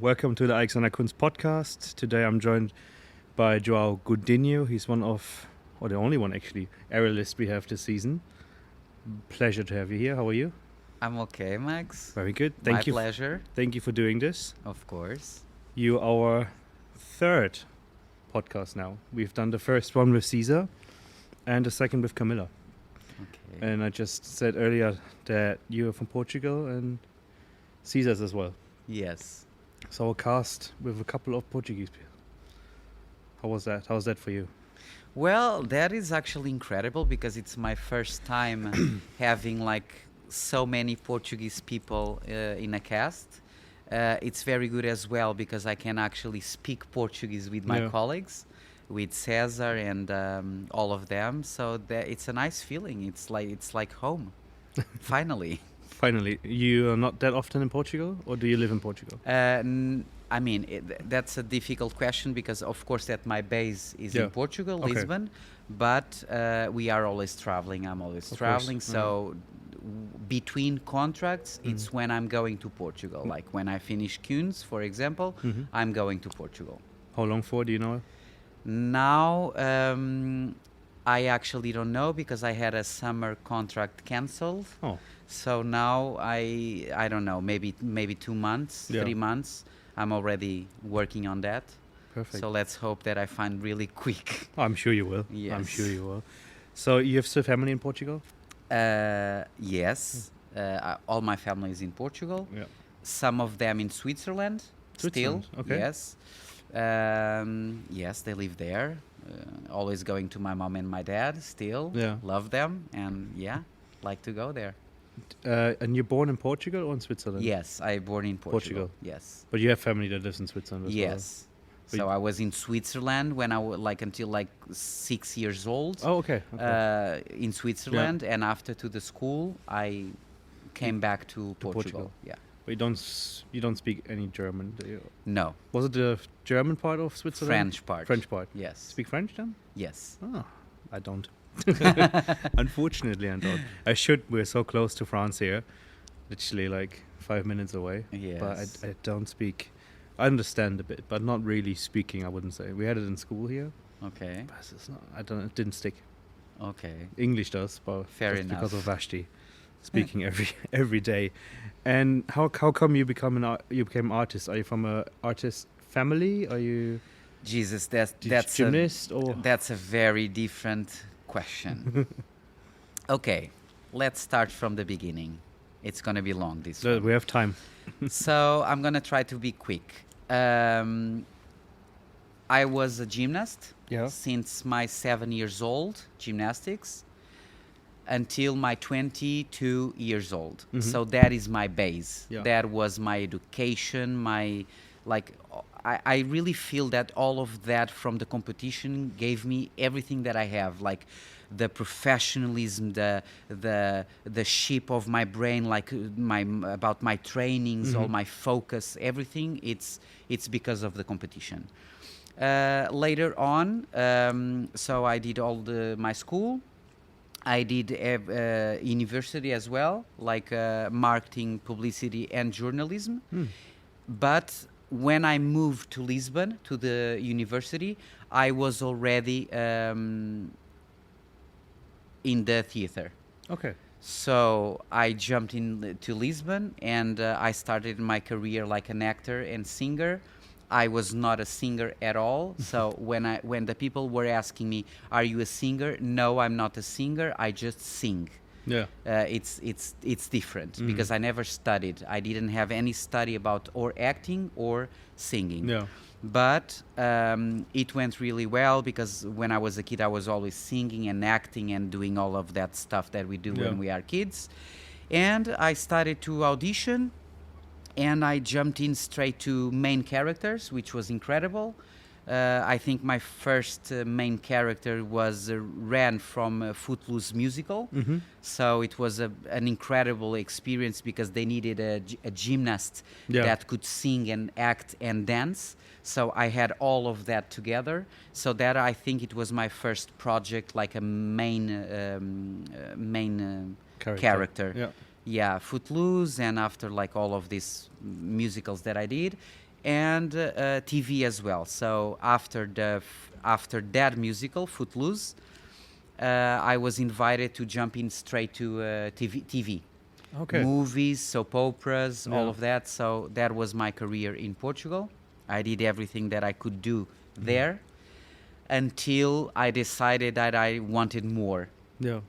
welcome to the Alexander Kunst podcast. Today I'm joined by João Godinho. He's one of, or the only one actually, aerialist we have this season. Pleasure to have you here. How are you? I'm okay, Max. Very good. My pleasure. Thank you for doing this. Of course. You're our third podcast now. We've done the first one with Caesar and the second with Camilla. Okay. And I just said earlier that you're from Portugal and Caesar's as well. Yes. So a cast with a couple of Portuguese people. How was that? How was that for you? Well, that is actually incredible because it's my first time having like so many Portuguese people in a cast. It's very good as well because I can actually speak Portuguese with my colleagues, with Cesar and all of them. So it's a nice feeling. It's like home, finally. Finally, you are not that often in Portugal, or do you live in Portugal? I mean, that's a difficult question because, of course, that my base is in Portugal, Lisbon, but we are always traveling. I'm always traveling, so between contracts, it's when I'm going to Portugal. Like when I finish Kunz, for example, I'm going to Portugal. How long for, do you know? Now, I actually don't know because I had a summer contract cancelled. Oh. So now I don't know, maybe 2 months, 3 months. I'm already working on that. Perfect. So let's hope that I find really quick. I'm sure you will. Yes. I'm sure you will. So you have still family in Portugal? Yes. All my family is in Portugal. Yeah. Some of them in Switzerland. Switzerland, Still. okay. Yes. Yes, they live there. Always going to my mom and my dad still. Yeah. Love them and like to go there. And you're born in Portugal or in Switzerland? Yes, I born in Portugal. Yes. But you have family that lives in Switzerland as well? Yes. So I was in Switzerland when I was until 6 years old. Oh, okay. In Switzerland, and after to the school, I came back to Portugal. Yeah. But you don't speak any German, do you? No. Was it the German part of Switzerland? French part. French part. Yes. Speak French then? Yes. Oh, I don't. Unfortunately, I don't. I should. We're so close to France here, literally like 5 minutes away. Yes. But I don't speak. I understand a bit, but not really speaking. I wouldn't say. We had it in school here. Okay. But it's not. I don't. It didn't stick. Okay. English does, but Fair just enough. because of Vashti, speaking every day. And how come you became artist? Are you from a artist family? Are you? Jesus, that's gymnast or? That's a very different question. Okay, let's start from the beginning. It's gonna be long this one. We have time. So I'm gonna try to be quick. I was a gymnast since my 7 years old, gymnastics, until my 22 years old. So that is my base. Yeah. That was my education, I really feel that all of that from the competition gave me everything that I have, like the professionalism, the shape of my brain, like about my trainings, all my focus, everything. It's because of the competition. Later on, so I did all my school. I did university as well, like marketing, publicity, and journalism. But when I moved to Lisbon, to the university, I was already in the theater. Okay. So I jumped to Lisbon and I started my career like an actor and singer. I was not a singer at all. So when the people were asking me, "Are you a singer?" No, I'm not a singer. I just sing. Yeah. It's different because I never studied. I didn't have any study about or acting or singing. Yeah. But it went really well because when I was a kid, I was always singing and acting and doing all of that stuff that we do when we are kids. And I started to audition and I jumped in straight to main characters, which was incredible. I think my first main character was Ran from Footloose musical. So it was an incredible experience because they needed a gymnast that could sing and act and dance. So I had all of that together. So that I think it was my first project, like a main character. Yeah. Yeah, Footloose, and after like all of these musicals that I did. and TV as well. So after that musical, Footloose, I was invited to jump in straight to TV. Okay. Movies, soap operas, all Yeah. of that. So that was my career in Portugal. I did everything that I could do there until I decided that I wanted more. Yeah.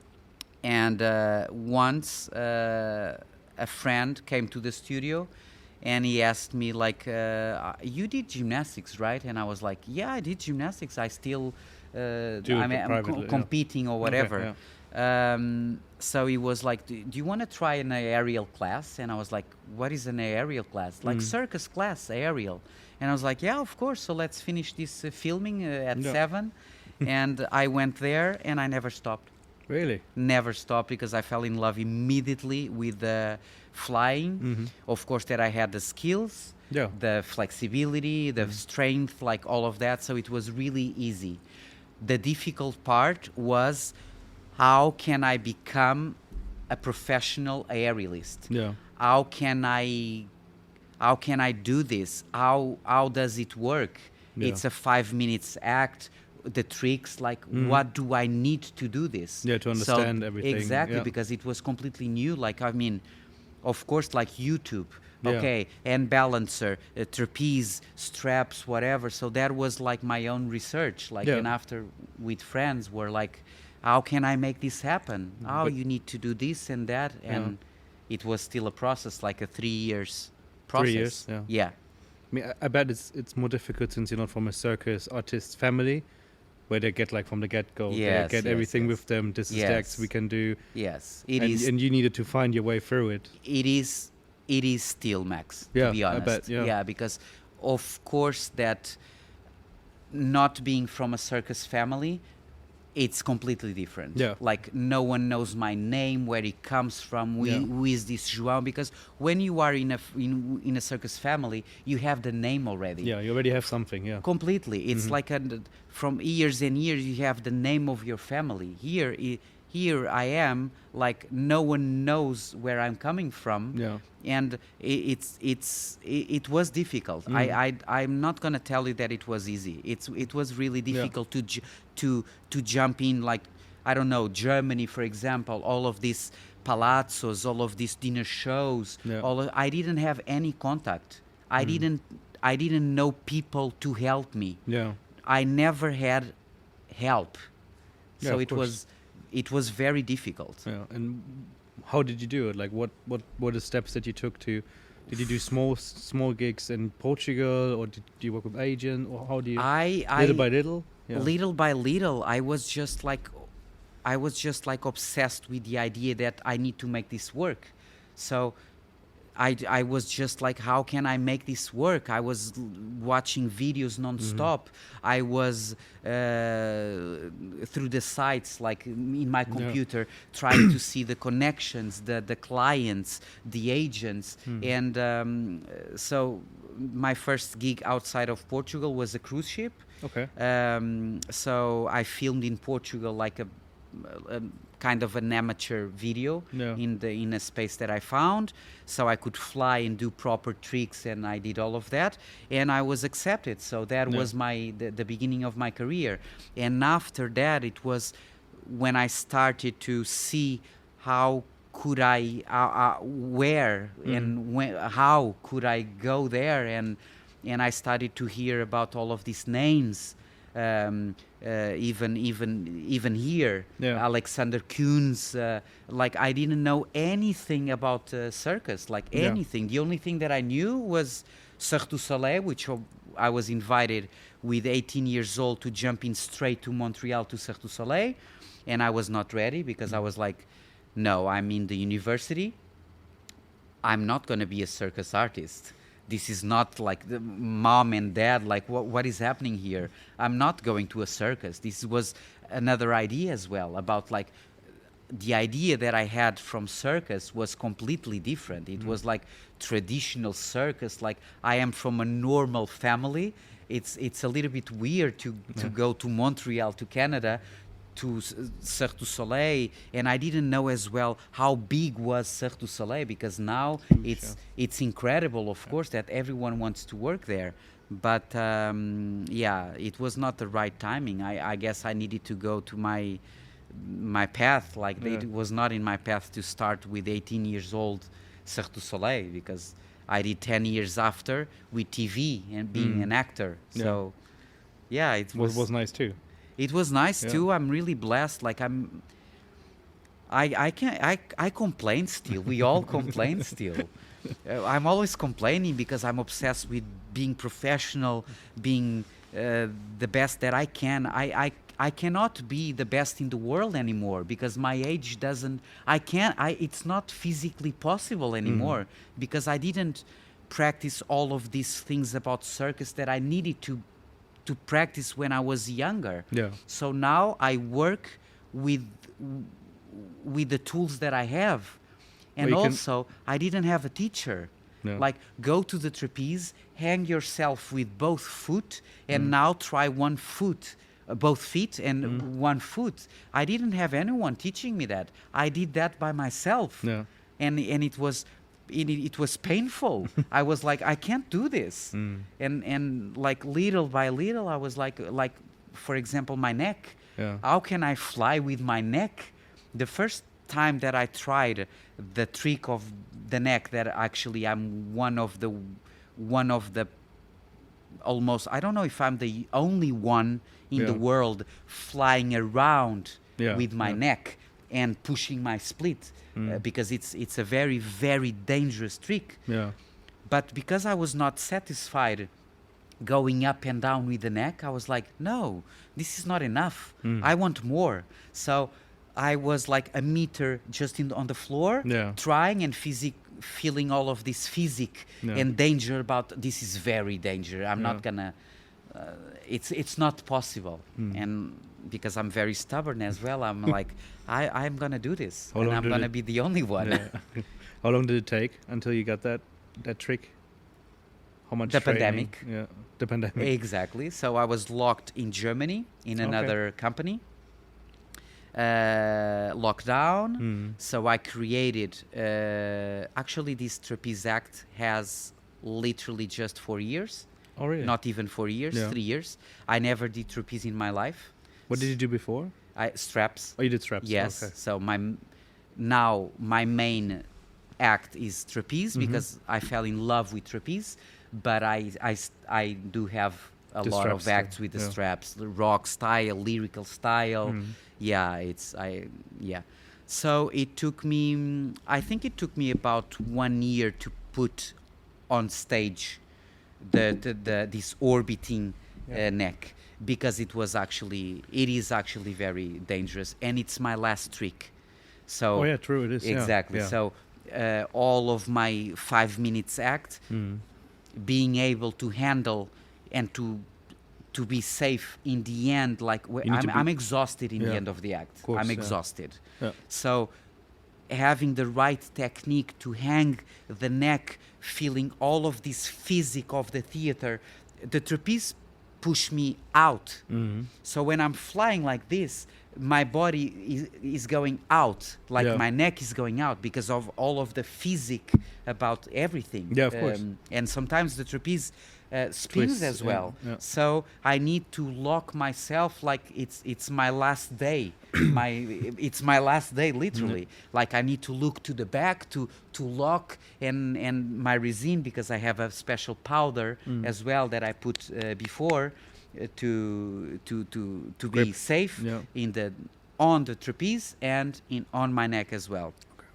And once a friend came to the studio and he asked me like, you did gymnastics, right? And I was like, yeah, I did gymnastics. I still it I'm privately, yeah. competing or whatever. Okay, So he was like, do you want to try an aerial class? And I was like, what is an aerial class? Like circus class, aerial. And I was like, yeah, of course. So let's finish this filming at Yeah. 7. And I went there and I never stopped. Really? Never stopped because I fell in love immediately with the flying. Of course, that I had the skills, Yeah. the flexibility, the strength, like all of that. So it was really easy. The difficult part was, how can I become a professional aerialist? Yeah. How can I do this? How does it work? Yeah. It's a 5 minutes act. The tricks, like what do I need to do this? Yeah, to understand everything. Exactly, Yeah. because it was completely new. Like, I mean, of course, like YouTube, Yeah. okay, and balancer, trapeze, straps, whatever. So that was like my own research. Like, Yeah. and after with friends were like, how can I make this happen? Oh, But- you need to do this and that. And it was still a process, like a 3 years process. 3 years, yeah. Yeah. I mean, I bet it's more difficult since you're not from a circus artist family, where they get like from the get-go, Yes, they get yes, everything yes. with them. This is the acts Yes. we can do, Yes. It and, is. and you needed to find your way through it. It is still, Max, Yeah, to be I honest. bet, yeah. Because of course that not being from a circus family, it's completely different. Yeah. Like, no one knows my name, where it comes from, who is this João? Because when you are in a circus family, you have the name already. Yeah, you already have something. Yeah. Completely. It's like from years and years, you have the name of your family. Here I am, like, no one knows where I'm coming from. Yeah. And it was difficult. I'm not gonna tell you that it was easy. It was really difficult to jump in, like, I don't know, Germany, for example, all of these palazzos, all of these dinner shows. Yeah. I didn't have any contact. I didn't know people to help me. Yeah. I never had help. Yeah, So of it course. was very difficult. Yeah. And how did you do it? Like, what were the steps that you took to? Did you do small gigs in Portugal, or did you work with agent, or how do you? Little by little. Yeah. Little by little, I was just like obsessed with the idea that I need to make this work. So I was just like, how can I make this work? I was watching videos non-stop. I was through the sites, like in my computer, trying to see the connections, the clients, the agents. And so my first gig outside of Portugal was a cruise ship. Okay. So I filmed in Portugal like a kind of an amateur video in a space that I found, so I could fly and do proper tricks, and I did all of that, and I was accepted. So that was the beginning of my career. And after that, it was when I started to see how could I where and how could I go there, and I started to hear about all of these names. Even here, Alexander Kuhns, like, I didn't know anything about circus, like anything. The only thing that I knew was Cirque du Soleil, which I was invited with 18 years old to jump in straight to Montreal to Cirque du Soleil, and I was not ready because I was like, no, I'm in the university. I'm not going to be a circus artist. This is not like the mom and dad, like, what is happening here? I'm not going to a circus. This was another idea as well, about like the idea that I had from circus was completely different. It was like traditional circus, like I am from a normal family. It's a little bit weird to go to Montreal, to Canada, to Cirque du Soleil, and I didn't know as well how big was Cirque du Soleil, because now it's incredible, of course, that everyone wants to work there. But it was not the right timing. I guess I needed to go to my path. Like it was not in my path to start with 18 years old Cirque du Soleil, because I did 10 years after with TV and being an actor. So it was nice too. It was nice too. I'm really blessed. Like I complain still. We all complain still. I'm always complaining because I'm obsessed with being professional, being the best that I can. I cannot be the best in the world anymore because my age doesn't. It's not physically possible anymore because I didn't practice all of these things about circus that I needed to practice when I was younger. Yeah. So now I work with the tools that I have. And also, I didn't have a teacher. No. Like, go to the trapeze, hang yourself with both foot, and now try one foot, both feet and one foot. I didn't have anyone teaching me that. I did that by myself. Yeah. And it was painful. I was like, I can't do this. And like little by little, I was like for example, my neck. Yeah. How can I fly with my neck? The first time that I tried the trick of the neck, that actually I'm one of the almost, I don't know if I'm the only one in the world flying around with my neck and pushing my split. Because it's a very, very dangerous trick. Yeah. But because I was not satisfied going up and down with the neck, I was like, no, this is not enough. I want more. So I was like a meter just on the floor, trying and feeling all of this physic and danger about this is very dangerous. I'm not gonna. It's not possible. And because I'm very stubborn as well, I'm like, I'm gonna do this, and I'm gonna be the only one. How long did it take until you got that trick? How much? The training? pandemic. Yeah, the pandemic. Exactly. So I was locked in Germany in another company. Lockdown. So I created. Actually, this trapeze act has literally just 4 years. Oh, really? Not even 4 years. 3 years. I never did trapeze in my life. What did you do before? Straps. Oh, you did straps. Yes. Okay. So my main act is trapeze because I fell in love with trapeze, but I do have a lot of acts with the straps, the rock style, lyrical style. So it took me, I think it took me about 1 year to put on stage this orbiting neck, because it is actually very dangerous, and it's my last trick. So true, it is. Exactly. Yeah. So all of my 5 minutes act, being able to handle and to be safe in the end, like I'm exhausted in the end of the act. Course, I'm exhausted. Yeah. So having the right technique to hang the neck, feeling all of this physics of the theater, the trapeze push me out. So when I'm flying like this, my body is going out, like my neck is going out because of all of the physics about everything. Yeah, of course. And sometimes the trapeze spins Twists, as well. yeah. So I need to lock myself like it's my last day. It's my last day, literally. Like I need to look to the back to lock and my resin, because I have a special powder as well that I put before to be safe on the trapeze and on my neck as well. Okay.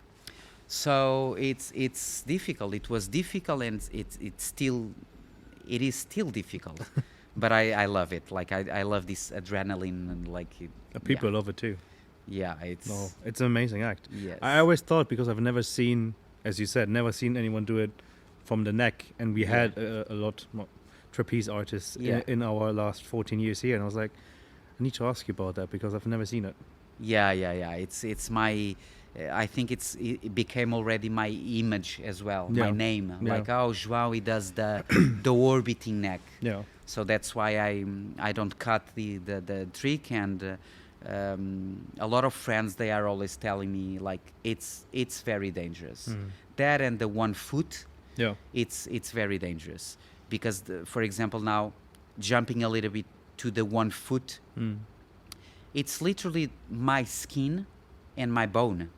So it's difficult. It was difficult, and it is still difficult. But I love it. Like I love this adrenaline, and like people love it too. Yeah, it's an amazing act. Yes. I always thought, because I've never seen, as you said, anyone do it from the neck, and we had a lot more trapeze artists in our last 14 years here, and I was like, I need to ask you about that because I've never seen it. Yeah. It's my. I think it became already my image as well, my name. Like, João, he does the orbiting neck. Yeah. So that's why I don't cut the trick, and a lot of friends, they are always telling me like it's very dangerous. That and the 1 foot, Yeah. it's very dangerous because for example now jumping a little bit to the 1 foot, it's literally my skin and my bone.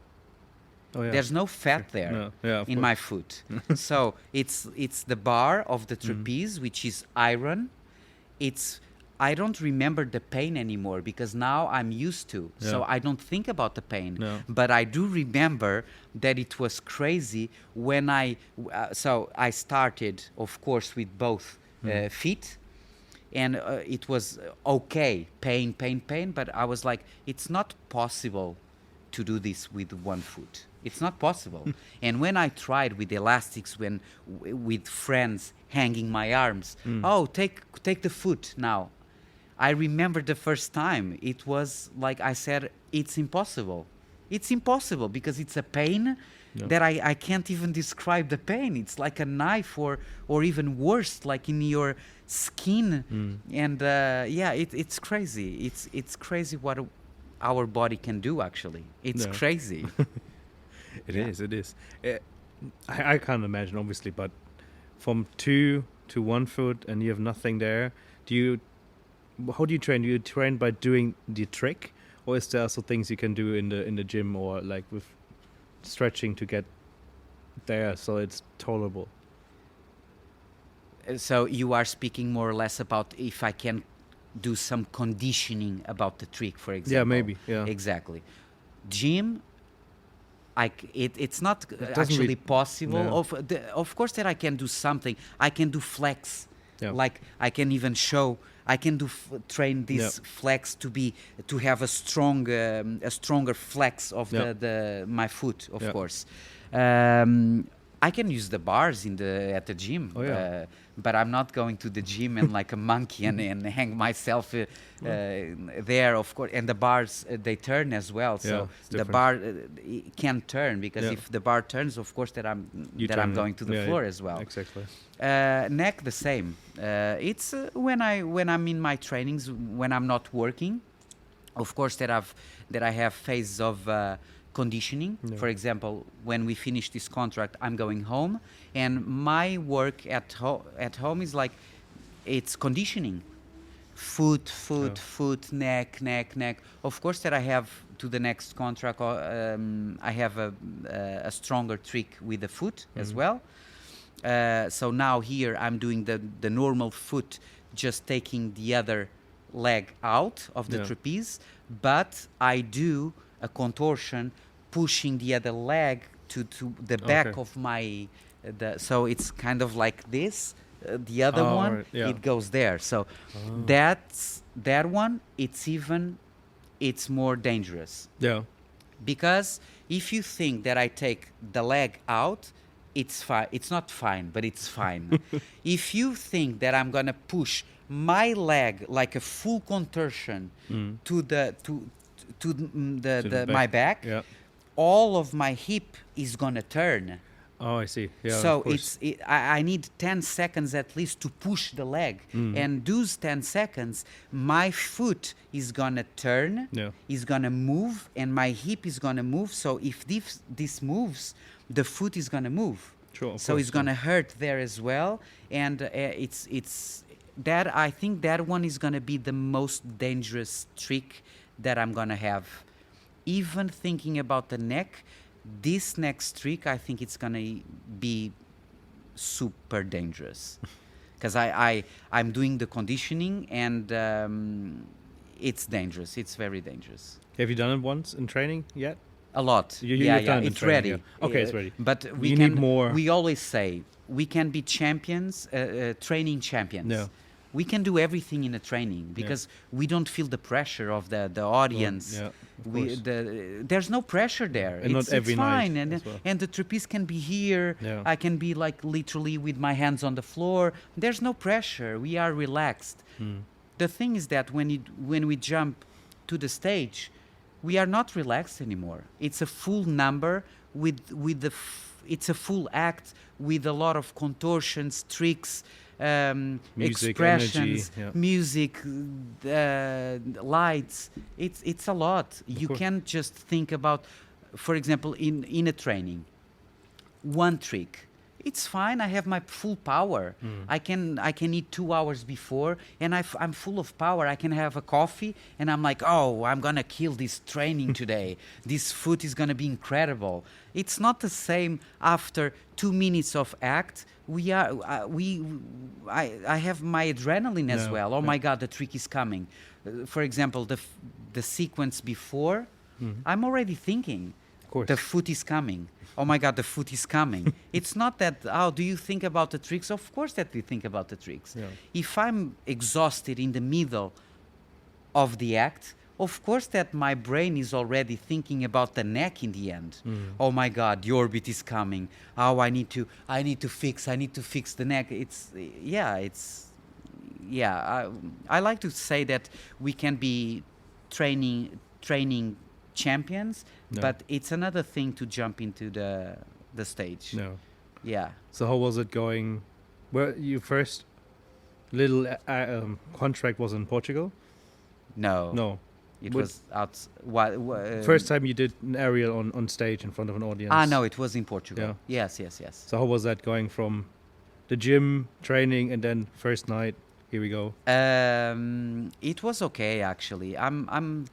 Oh, yeah. There's no fat there No. Yeah, of in course. my foot. So it's the bar of the trapeze, which is iron. I don't remember the pain anymore because now I'm used to. So Yeah. I don't think about the pain. No. But I do remember that it was crazy when so I started, of course, with both feet. And it was okay, pain, but I was like, it's not possible to do this with 1 foot. It's not possible. And when I tried with elastics, with friends hanging my arms, oh, take the foot now. I remember the first time, it was like I said, it's impossible. It's impossible because it's a pain that I can't even describe the pain. It's like a knife or even worse, like in your skin. And it's crazy. It's crazy what our body can do, actually. It's crazy. It is. I can't imagine, obviously, but from 2 to 1 foot and you have nothing there, how do you train? Do you train by doing the trick, or is there also things you can do in the gym or like with stretching to get there so it's tolerable? So you are speaking more or less about if I can do some conditioning about the trick, for example. Yeah, maybe. Yeah. Exactly. Gym, it's not doesn't actually possible. No. Of course that I can do something. I can do flex. Yeah. Like I can even show. I can train this flex to have a stronger flex of my foot, of course. I can use the bars at the gym. Oh, yeah. But I'm not going to the gym and like a monkey and hang myself there, of course. And the bars, they turn as well. So the bar can turn because if the bar turns, of course, that I'm going to the floor as well. Exactly. Neck, the same. It's when I'm in my trainings, when I'm not working, of course that I have phases of conditioning. For example, when we finish this contract, I'm going home, and my work at home is like, it's conditioning. Foot, neck. Of course that I have to the next contract, I have a stronger trick with the foot as well. So now here I'm doing the normal foot, just taking the other leg out of the trapeze, but I do a contortion pushing the other leg to the back of my so it's kind of like this, the other one, right, it goes there. So that one, it's more dangerous. Yeah. Because if you think that I take the leg out, it's fine. It's not fine, but it's fine. If you think that I'm gonna push my leg like a full contortion to my back, all of my hip is gonna turn. Oh, I see. Yeah. So I need 10 seconds at least to push the leg, and those 10 seconds, my foot is gonna turn, is gonna move, and my hip is gonna move. So if this moves, the foot is gonna move. Sure, so it's gonna hurt there as well, and it's that I think that one is gonna be the most dangerous trick that I'm gonna have. Even thinking about the neck, this next trick, I think it's gonna be super dangerous, because I'm doing the conditioning, and it's dangerous. It's very dangerous. Have you done it once in training yet? A lot. You've done it in it's training, ready. Okay, it's ready. But we need more. We always say we can be champions, training champions. Yeah. We can do everything in a training because we don't feel the pressure of the audience. There's no pressure there. And not every it's fine. night. And the trapeze can be here. Yeah. I can be like literally with my hands on the floor. There's no pressure. We are relaxed. The thing is that when we jump to the stage, we are not relaxed anymore. It's a full number it's a full act with a lot of contortions, tricks. Music, expressions, energy, yeah. music, lights. It's a lot. You course. can't just think about, for example, in a training, one trick. It's fine. I have my full power. I can eat 2 hours before, and I'm full of power. I can have a coffee, and I'm like, oh, I'm gonna kill this training today. This food is gonna be incredible. It's not the same after 2 minutes of act. I have my adrenaline as No, well. Oh no. my God, the trick is coming. For example, the sequence before, I'm already thinking. Of course. The foot is coming. Oh my God, the foot is coming. It's not that, oh, do you think about the tricks? Of course that we think about the tricks. Yeah. If I'm exhausted in the middle of the act, of course that my brain is already thinking about the neck in the end. Oh my God, the orbit is coming. Oh, I need to fix the neck. I like to say that we can be training champions, No. but it's another thing to jump into the stage. No. Yeah. So how was it going? Well, your first little contract was in Portugal? No. No. It What- was out. First time you did an aerial on stage in front of an audience. No, it was in Portugal. Yeah. Yes. So how was that going from the gym training and then first night? Here we go. It was okay actually. I'm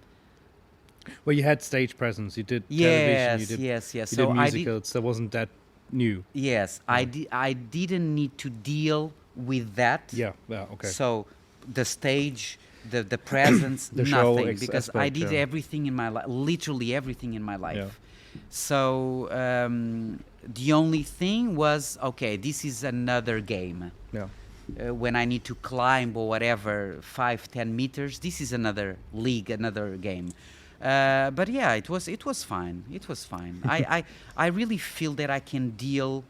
Well, you had stage presence. You did yes, television. You did, yes. You So did musicals. That wasn't that new. yes, I didn't need to deal with that. Yeah. Yeah. Okay. So the stage, the presence, The show nothing, because I aspect, did yeah. everything in my life, literally everything in my life. Yeah. So the only thing was, okay, this is another game. Yeah. When I need to climb or whatever, 5-10 meters, this is another league, another game. But yeah, it was fine. It was fine. I really feel that I can deal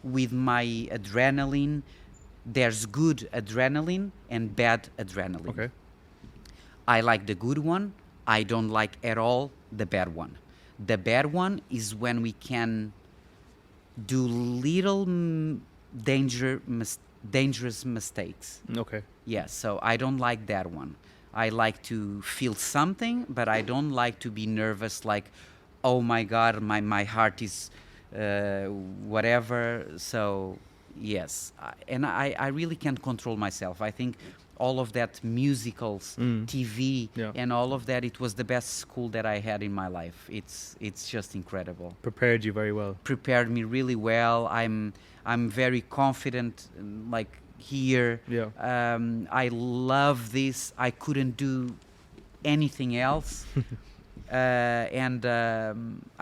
with my adrenaline. There's good adrenaline and bad adrenaline. Okay. I like the good one. I don't like at all the bad one. The bad one is when we can do little dangerous mistakes. Okay. Yeah, so I don't like that one. I like to feel something, but I don't like to be nervous like, oh my God, my heart is whatever. So, yes. And I really can't control myself. I think all of that musicals, TV, Yeah. and all of that, it was the best school that I had in my life. It's just incredible. Prepared you very well. Prepared me really well. I'm very confident, like here. Yeah. I love this. I couldn't do anything else. And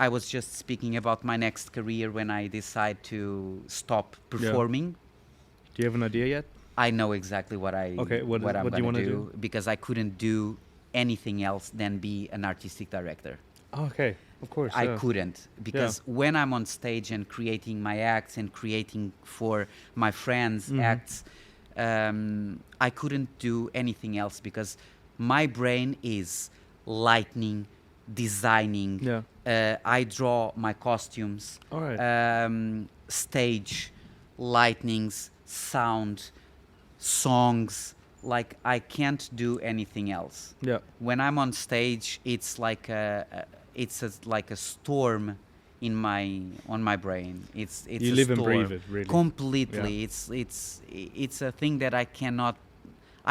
I was just speaking about my next career when I decide to stop performing. Do you have an idea yet? I know exactly what Okay, what I'm do you gonna wanna do because I couldn't do anything else than be an artistic director. Okay. Of course. I yeah. couldn't because when I'm on stage and creating my acts and creating for my friends acts, I couldn't do anything else because my brain is lightning, designing. Yeah. I draw my costumes, All right. stage, lightnings, sound, songs. Like I can't do anything else. Yeah. When I'm on stage, it's like like a storm on my brain. It's You a live and storm. breathe it, really. Completely. Yeah. It's a thing that I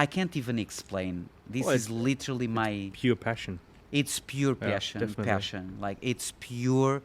can't even explain. This Well, is literally my. Pure passion. It's pure Yeah, passion. definitely. Passion. Like it's pure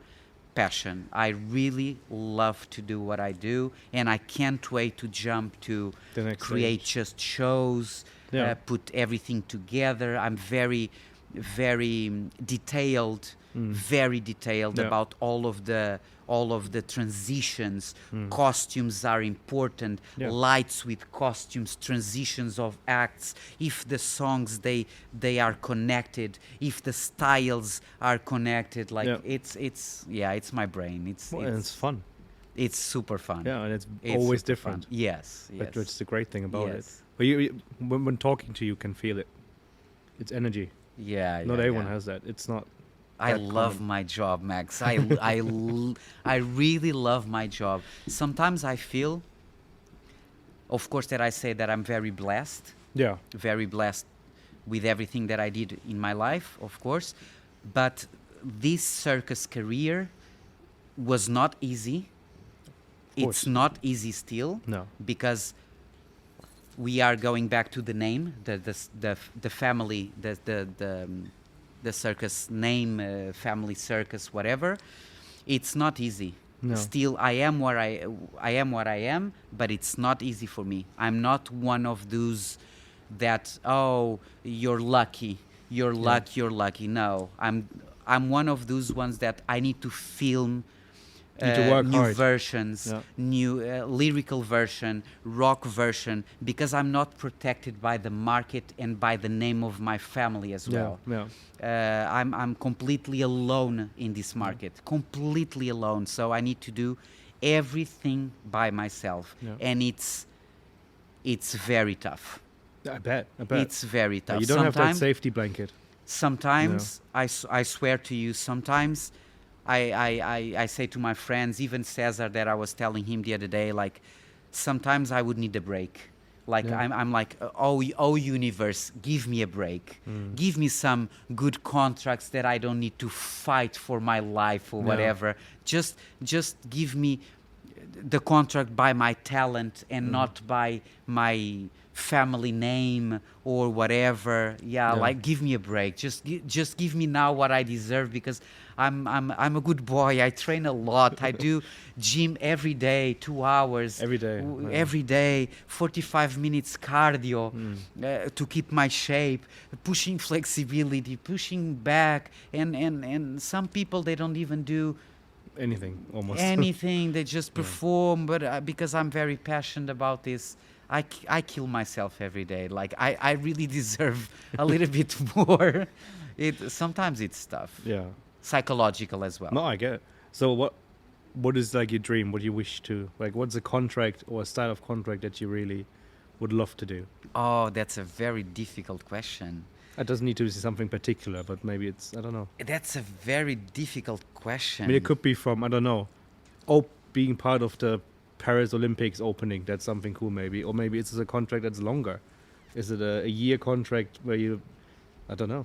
passion. I really love to do what I do, and I can't wait to jump to The next create stage. just shows, Yeah. put everything together. I'm very, very detailed, very detailed Yeah. about all of the transitions. Costumes are important. Yeah. Lights with costumes, transitions of acts. If the songs they are connected, if the styles are connected, like Yeah. it's my brain. Well, and it's fun. It's super fun. Yeah, and it's It's always super different. fun. Yes, yes. That's the great thing about it. Yes. But when talking to you, can feel it. It's energy. Yeah, Not yeah, everyone yeah. has that. It's not. I that love common. my job, Max. I really love my job. Sometimes I feel Of course, that I say that I'm very blessed. Yeah. Very blessed with everything that I did in my life, of course. But this circus career was not easy. It's not easy still. No. Because we are going back to the name, the family, the circus name, family circus, whatever. It's not easy. No. Still, I am what I am, but it's not easy for me. I'm not one of those that, oh, you're lucky. You're lucky. No, I'm one of those ones that I need to film new hard. versions, new lyrical version, rock version, because I'm not protected by the market and by the name of my family as well. I'm completely alone in this market, completely alone. So I need to do everything by myself, and it's very tough. I bet. It's very tough. You don't have that safety blanket. Sometimes, I swear to you, sometimes I say to my friends, even Cesar, that I was telling him the other day, like, sometimes I would need a break. Like, I'm like, oh, universe, give me a break. Give me some good contracts that I don't need to fight for my life or whatever. Just give me the contract by my talent and not by my family name or whatever. Like, give me a break. Just give me now what I deserve, because I'm a good boy. I train a lot. I do gym every day, 2 hours every day, 45 minutes cardio to keep my shape, pushing flexibility, pushing back, and some people, they don't even do anything. They just perform. But because I'm very passionate about this, I kill myself every day. Like, I really deserve a little bit more. Sometimes it's tough. Yeah. Psychological as well. No, I get it. So what is like your dream? What do you wish to, like, what's a contract or a style of contract that you really would love to do? Oh, that's a very difficult question. It doesn't need to be something particular, but maybe it's, I don't know. That's a very difficult question. I mean, it could be from, I don't know, being part of the Paris Olympics opening. That's something cool, maybe. Or maybe it's a contract that's longer. Is it a year contract where you, I don't know.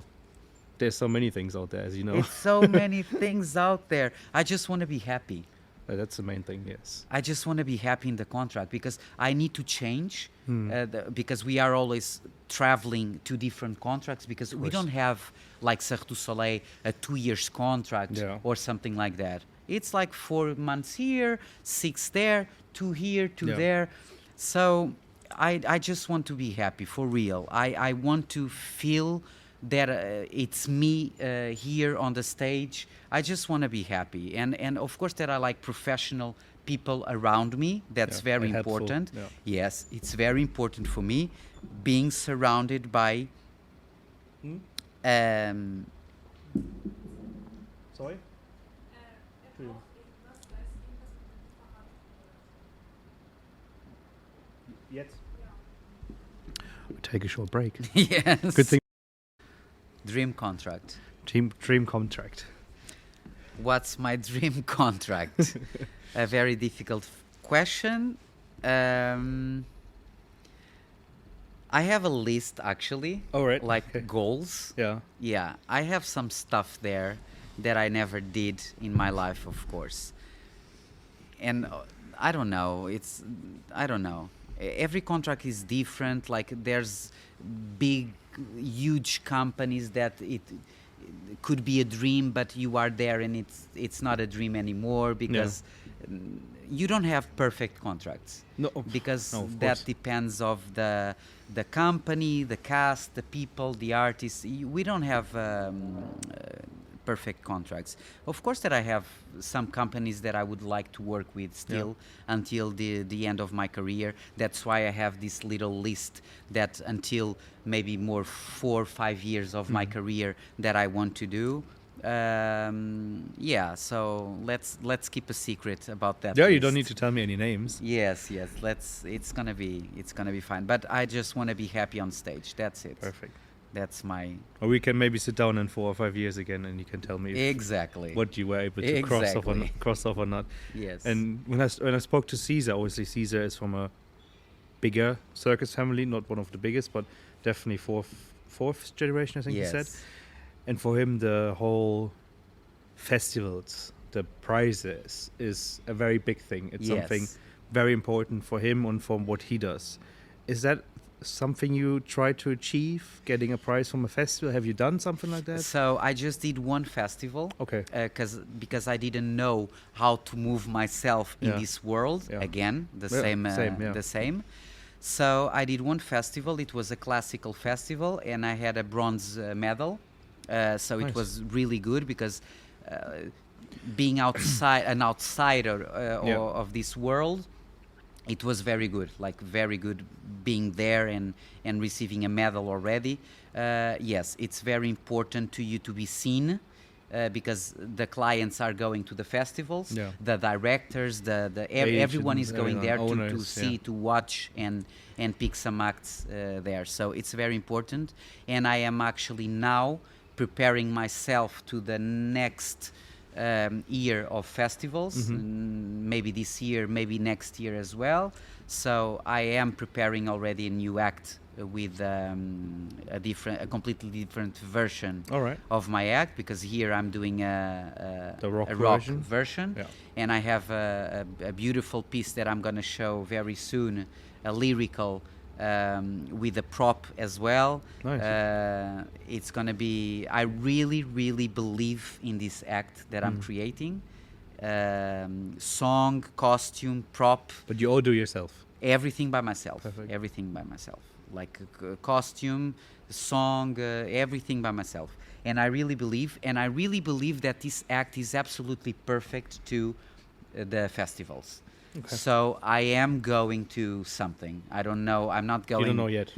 There's so many things out there, as you know. There's so many things out there. I just want to be happy. That's the main thing, yes. I just want to be happy in the contract, because I need to change, because we are always traveling to different contracts, because we don't have, like Cirque du Soleil, a 2 years contract or something like that. It's like 4 months here, 6 there, 2 here, 2 there. So I just want to be happy, for real. I want to feel that it's me here on the stage. I just want to be happy, and of course that I like professional people around me. That's very important. Yes, it's very important for me, being surrounded by Sorry? Yes. Take a short break. Yes. Good thing. Dream contract. Dream contract. What's my dream contract? A very difficult question. I have a list, actually. Oh, right. Like goals. Yeah. I have some stuff there that I never did in my life, of course. And I don't know. Every contract is different. Like, there's big, huge companies that it could be a dream, but you are there and it's not a dream anymore, because you don't have perfect contracts. Because that depends of the company, the cast, the people, the artists. We don't have perfect contracts. Of course that I have some companies that I would like to work with still until the end of my career. That's why I have this little list that until maybe more 4 or 5 years of my career that I want to do. So let's keep a secret about that. You don't need to tell me any names. Yes. It's gonna be fine. But I just want to be happy on stage. That's it. Perfect. That's my. Or we can maybe sit down in 4 or 5 years again, and you can tell me exactly what you were able to cross off or not. Yes. And when I spoke to Caesar, obviously Caesar is from a bigger circus family, not one of the biggest, but definitely fourth generation, I think he said. And for him, the whole festivals, the prizes, is a very big thing. It's something very important for him and for what he does. Is that something you try to achieve, getting a prize from a festival? Have you done something like that? So I just did one festival. Okay. Because I didn't know how to move myself in this world again. The same. So I did one festival. It was a classical festival, and I had a bronze medal. So Nice. It was really good because being an outsider of this world, it was very good, like very good being there and receiving a medal already. Yes, it's very important to you to be seen because the clients are going to the festivals, the directors, everyone is going there to see, to watch and pick some acts there. So it's very important. And I am actually now preparing myself to the next year of festivals, maybe this year, maybe next year as well. So I am preparing already a new act with a completely different version of my act, because here I'm doing a rock version. And I have a beautiful piece that I'm going to show very soon, a lyrical with a prop as well. Nice. It's going to be, I really, really believe in this act that I'm creating. Song, costume, prop. But you all do yourself? Everything by myself. Perfect. Everything by myself. Like costume, song, everything by myself. And I really believe that this act is absolutely perfect to the festivals. Okay. So I am going to something. I don't know. I'm not going. You don't know yet.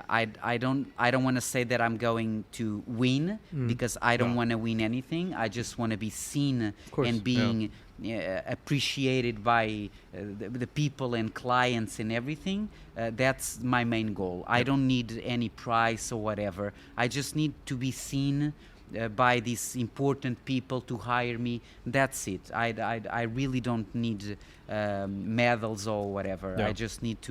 I don't want to say that I'm going to win because I don't want to win anything. I just want to be seen and being appreciated by the people and clients and everything. That's my main goal. I don't need any prize or whatever. I just need to be seen by these important people to hire me. That's it. I really don't need medals or whatever. I just want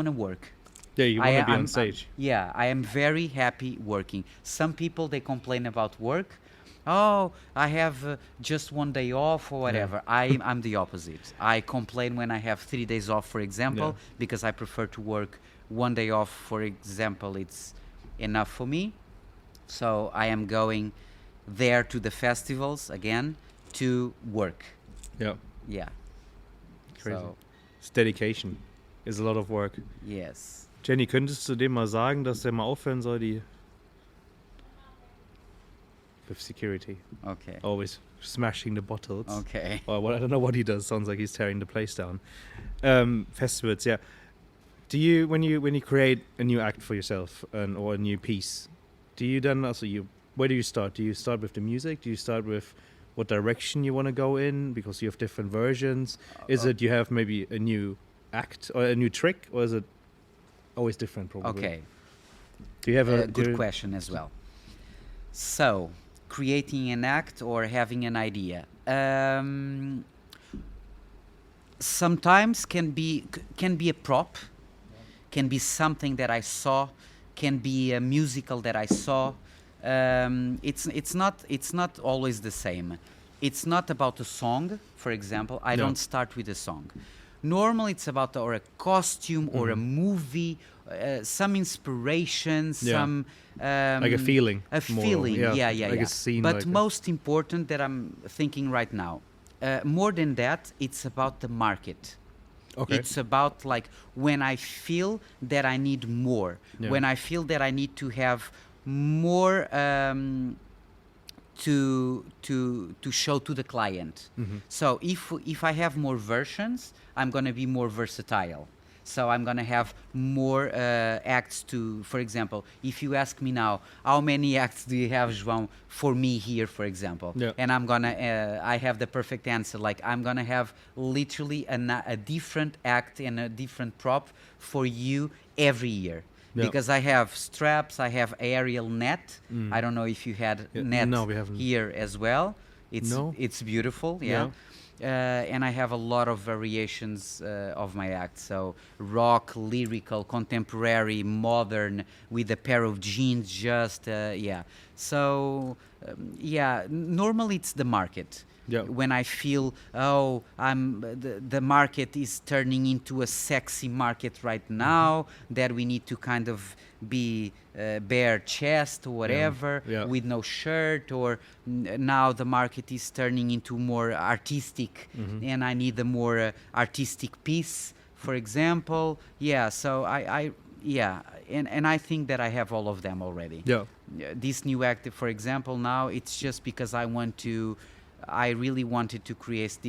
to work. Yeah, you want to be on stage. I am very happy working. Some people, they complain about work. Oh, I have just one day off or whatever. I'm the opposite. I complain when I have 3 days off, for example, because I prefer to work. 1 day off, for example, it's enough for me. So I am going there to the festivals again to work. Yeah. Crazy. So, It's dedication. It's a lot of work. yes. Jenny, könntest du dem mal sagen, dass er mal aufhören soll, with security? Okay. Always smashing the bottles. Okay. Or I don't know what he does. Sounds like he's tearing the place down. Festivals, yeah. Do you, when you create a new act for yourself or a new piece, do you then also where do you start? Do you start with the music? Do you start with what direction you want to go in because you have different versions? Is it you have maybe a new act or a new trick, or is it always different? Probably. Okay. Do you have a good question as well? So, creating an act or having an idea. Sometimes can be a prop, can be something that I saw, can be a musical that I saw. It's not always the same. It's not about a song, for example. I don't start with a song. Normally it's about or a costume or a movie, some inspiration, some like a feeling. A feeling, yeah. Like a scene. But like most important that I'm thinking right now, more than that, it's about the market. Okay. It's about like when I feel that I need more, when I feel that I need to have more to show to the client. So if I have more versions, I'm going to be more versatile. So I'm going to have more acts to, for example, if you ask me now, how many acts do you have, João, for me here, for example? And I'm going to, I have the perfect answer. Like I'm going to have literally a different act and a different prop for you every year. Because I have straps, I have aerial net. I don't know if you had net no, we haven't. here as well. It's beautiful, and I have a lot of variations of my act. So rock, lyrical, contemporary, modern, with a pair of jeans, just yeah. So normally it's the market. Yeah. When I feel, the market is turning into a sexy market right now, that we need to kind of be bare chest or whatever, with no shirt, or now the market is turning into more artistic, and I need a more artistic piece, for example. Yeah, so and I think that I have all of them already. Yeah. This new act, for example, now it's just because I really wanted to create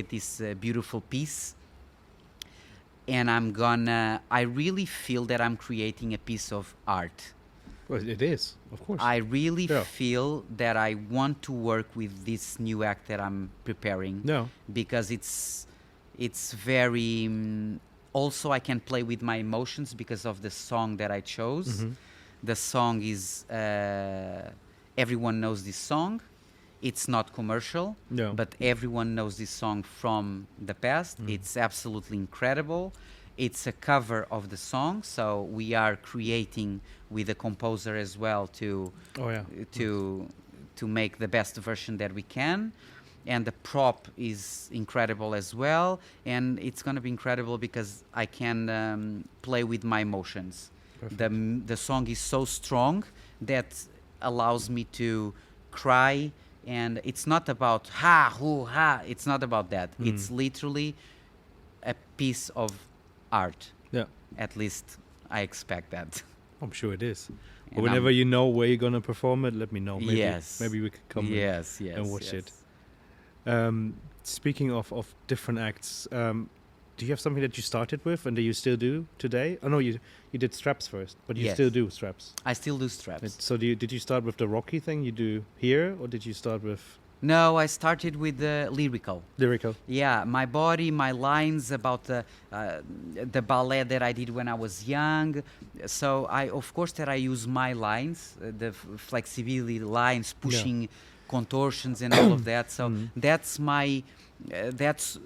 this beautiful piece, and I really feel that I'm creating a piece of art. Well, it is, of course. I really feel that I want to work with this new act that I'm preparing. No. Because it's very also I can play with my emotions because of the song that I chose. The song is everyone knows this song. It's not commercial, but everyone knows this song from the past. It's absolutely incredible. It's a cover of the song, so we are creating with the composer as well to make the best version that we can. And the prop is incredible as well, and it's going to be incredible because I can play with my emotions. The song is so strong that allows me to cry. And it's not about it's not about that. It's literally a piece of art. Yeah. At least I expect that. I'm sure it is. But whenever you know where you're going to perform it, let me know. Maybe we could come and watch it. Speaking of different acts, do you have something that you started with and that you still do today? Oh no, you did straps first, but you still do straps. I still do straps. So did you start with the rocky thing you do here, or did you start with? No, I started with the lyrical. Lyrical. Yeah, my body, my lines about the ballet that I did when I was young. So of course that I use my lines, the flexibility lines, pushing contortions and all of that. So that's my that's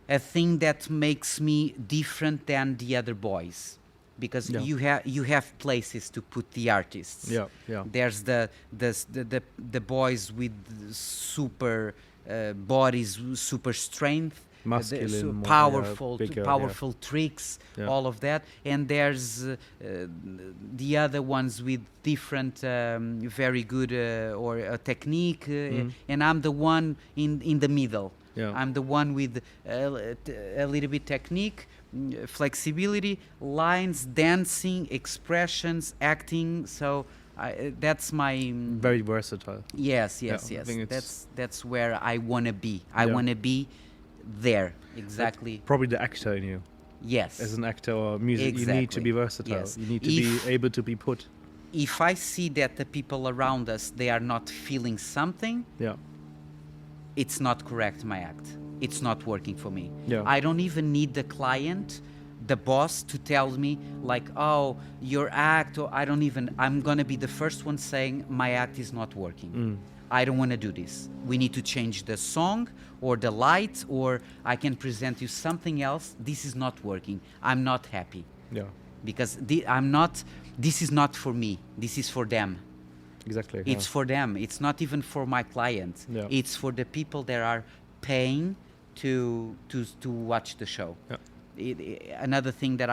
a thing that makes me different than the other boys, because you have places to put the artists. There's the boys with super bodies, super strength, masculine, powerful tricks, all of that, and there's the other ones with different very good or a technique, and I'm the one in the middle. I'm the one with a little bit technique, flexibility, lines, dancing, expressions, acting. So that's my very versatile. Yes. That's where I want to be. I want to be there exactly. That's probably the actor in you. Yes. As an actor or music, you need to be versatile. Yes. You need to be able to be put. If I see that the people around us, they are not feeling something, it's not correct, my act. It's not working for me. I don't even need the client, the boss, to tell me like, oh, your act, or I'm gonna be the first one saying my act is not working. I don't want to do this. We need to change the song or the light, or I can present you something else. This is not working. I'm not happy. Because this is not for me. This is for them. Exactly. It's for them. It's not even for my client. It's for the people that are paying to watch the show. Another thing that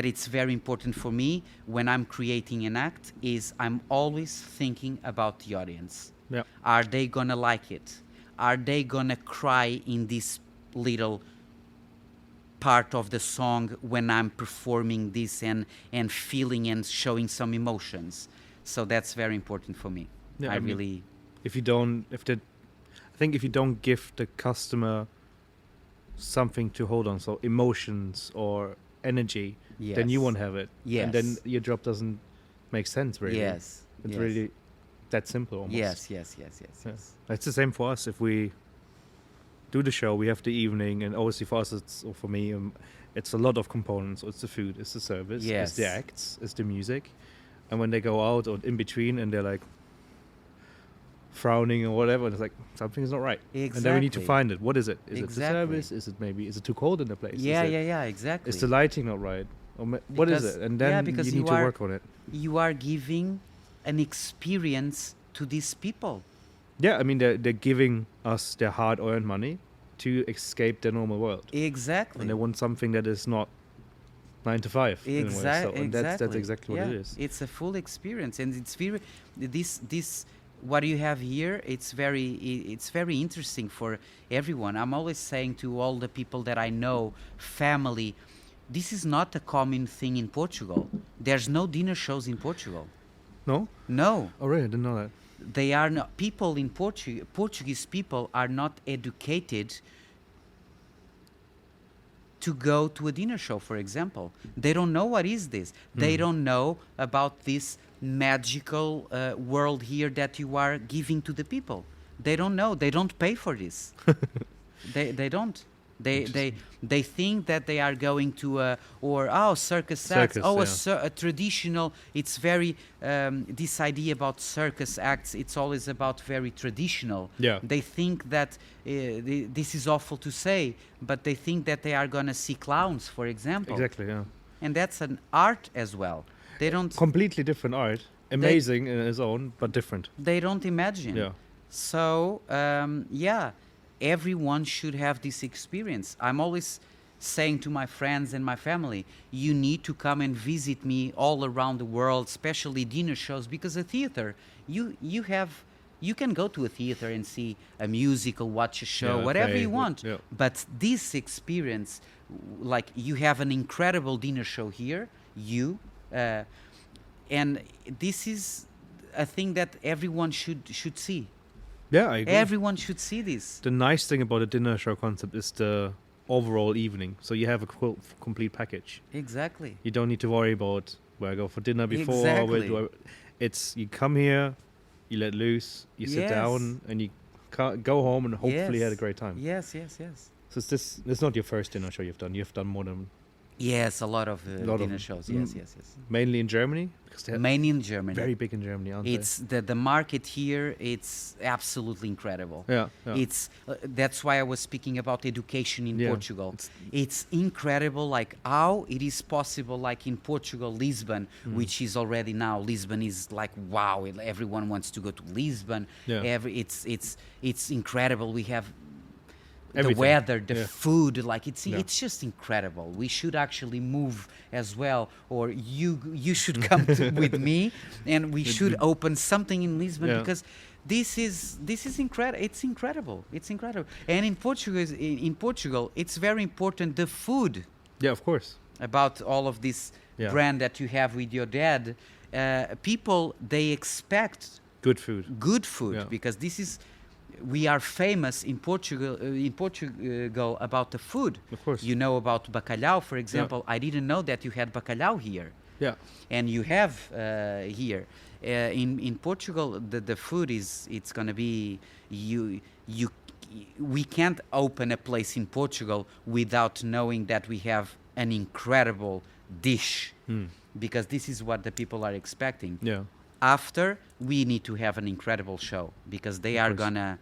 it's very important for me when I'm creating an act is I'm always thinking about the audience. Are they gonna like it? Are they gonna cry in this little part of the song when I'm performing this and feeling and showing some emotions? So that's very important for me. I mean, if you don't give the customer something to hold on, so emotions or energy, then you won't have it. And then your job doesn't make sense, really. It's really that simple almost. Yes. It's the same for us. If we do the show, we have the evening, and obviously for us, or for me, it's a lot of components. So it's the food, it's the service, it's the acts, it's the music. And when they go out or in between and they're like, frowning or whatever. And it's like something's not right. And then we need to Exactly. find it. What is it? Is it the Exactly. service? Is it too cold in the place? Yeah, is yeah, yeah, exactly. Is the lighting not right? Or what is Because- it? And yeah, then because you need you to are- work on it. You are giving an experience to these people. Yeah, I mean they're giving us their hard-earned money to escape their normal world, Exactly. and they want something that is not 9 to 5. in a way. Exactly. And that's exactly what it is. It's a full experience, and it's very this what you have here. It's very interesting for everyone. I'm always saying to all the people that I know, family, this is not a common thing in Portugal. There's no dinner shows in Portugal. No? No. Oh, really? I didn't know that. They are not people in Portuguese people are not educated to go to a dinner show, for example. They don't know what is this. They don't know about this magical world here that you are giving to the people. They don't know. They don't pay for this. They don't. They think that they are going to circus acts. Circus, A traditional. It's very this idea about circus acts. It's always about very traditional. Yeah. They think that this is awful to say, but they think that they are gonna see clowns, for example. Exactly, yeah. And that's an art as well. They don't. Completely different art. Amazing in its own, but different. They don't imagine. Yeah. So, everyone should have this experience. I'm always saying to my friends and my family, you need to come and visit me all around the world, especially dinner shows, because a theater, you can go to a theater and see a musical, watch a show, Yeah, whatever play, you want. yeah. But this experience, like you have an incredible dinner show here, and this is a thing that everyone should see. Yeah, I agree. Everyone should see this. The nice thing about a dinner show concept is the overall evening. So you have a complete package. Exactly. You don't need to worry about where I go for dinner before. Exactly. It's you come here, you let loose, you sit Yes. down, and you go home and hopefully had a great time. Yes. So it's not your first dinner show you've done. You've done more than Yes, a lot of dinner of- shows. mm, Yes. mainly in Germany because they're Mainly in Germany. very big in Germany, aren't It's the market here. It's absolutely incredible. they? Yeah. It's that's why I was speaking about education in Yeah, Portugal. It's incredible, like how it is possible, like in Portugal, Lisbon, which is already now Lisbon is like wow, everyone wants to go to Lisbon. Yeah. It's incredible. We have the Everything. weather, the Yeah. food, like it's just incredible. We should actually move as well, or you should come with me, and we should open something in Lisbon Yeah. because this is incredible. It's incredible. It's incredible. And in Portugal, it's very important the food Yeah, of course. about all of this Yeah. brand that you have with your dad. People they expect Good food. good food Yeah. because we are famous in Portugal about the food. Of course. You know about bacalhau, for example. I didn't know that you had bacalhau here, Yeah. and you have here. In Portugal, the food it's gonna be we can't open a place in Portugal without knowing that we have an incredible dish because this is what the people are expecting. Yeah. After we need to have an incredible show because they are gonna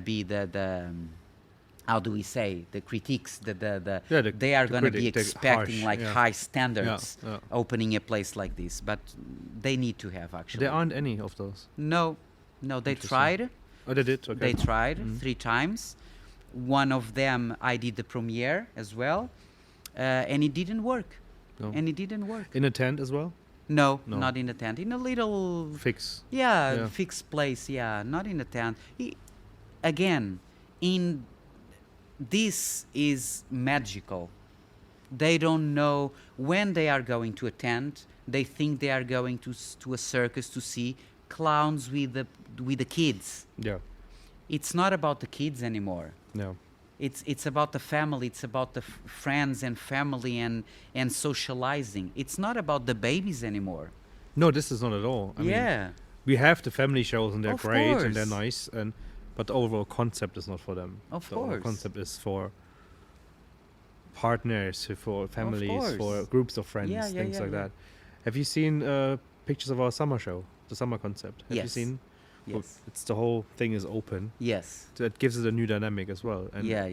be the how do we say the critiques they are gonna be expecting like high standards Yeah. opening a place like this, but they need to have actually. There aren't any of those. No, they Interesting. tried. Oh, they did? Okay. They tried 3 times. One of them I did the premiere as well, and it didn't work. No. And it didn't work. In a tent as well? No, No. not in a tent. In a little Fix. Yeah, Yeah. fixed place. Yeah, not in a tent. Again, this is magical. They don't know when they are going to a tent. They think they are going to a circus to see clowns with the kids. Yeah. It's not about the kids anymore. No. It's about the family. It's about the friends and family and socializing. It's not about the babies anymore. No, this is not at all. I mean, we have the family shows and they're Of great and course. they're nice, but the overall concept is not for them. Of the overall course. concept is for partners, for families, course. for groups of friends, Yeah, things like yeah. that. Have you seen pictures of our summer show, the summer concept? Have you Yes. seen? Yes. It's the whole thing is open. Yes. So it gives it a new dynamic as well. And Yeah.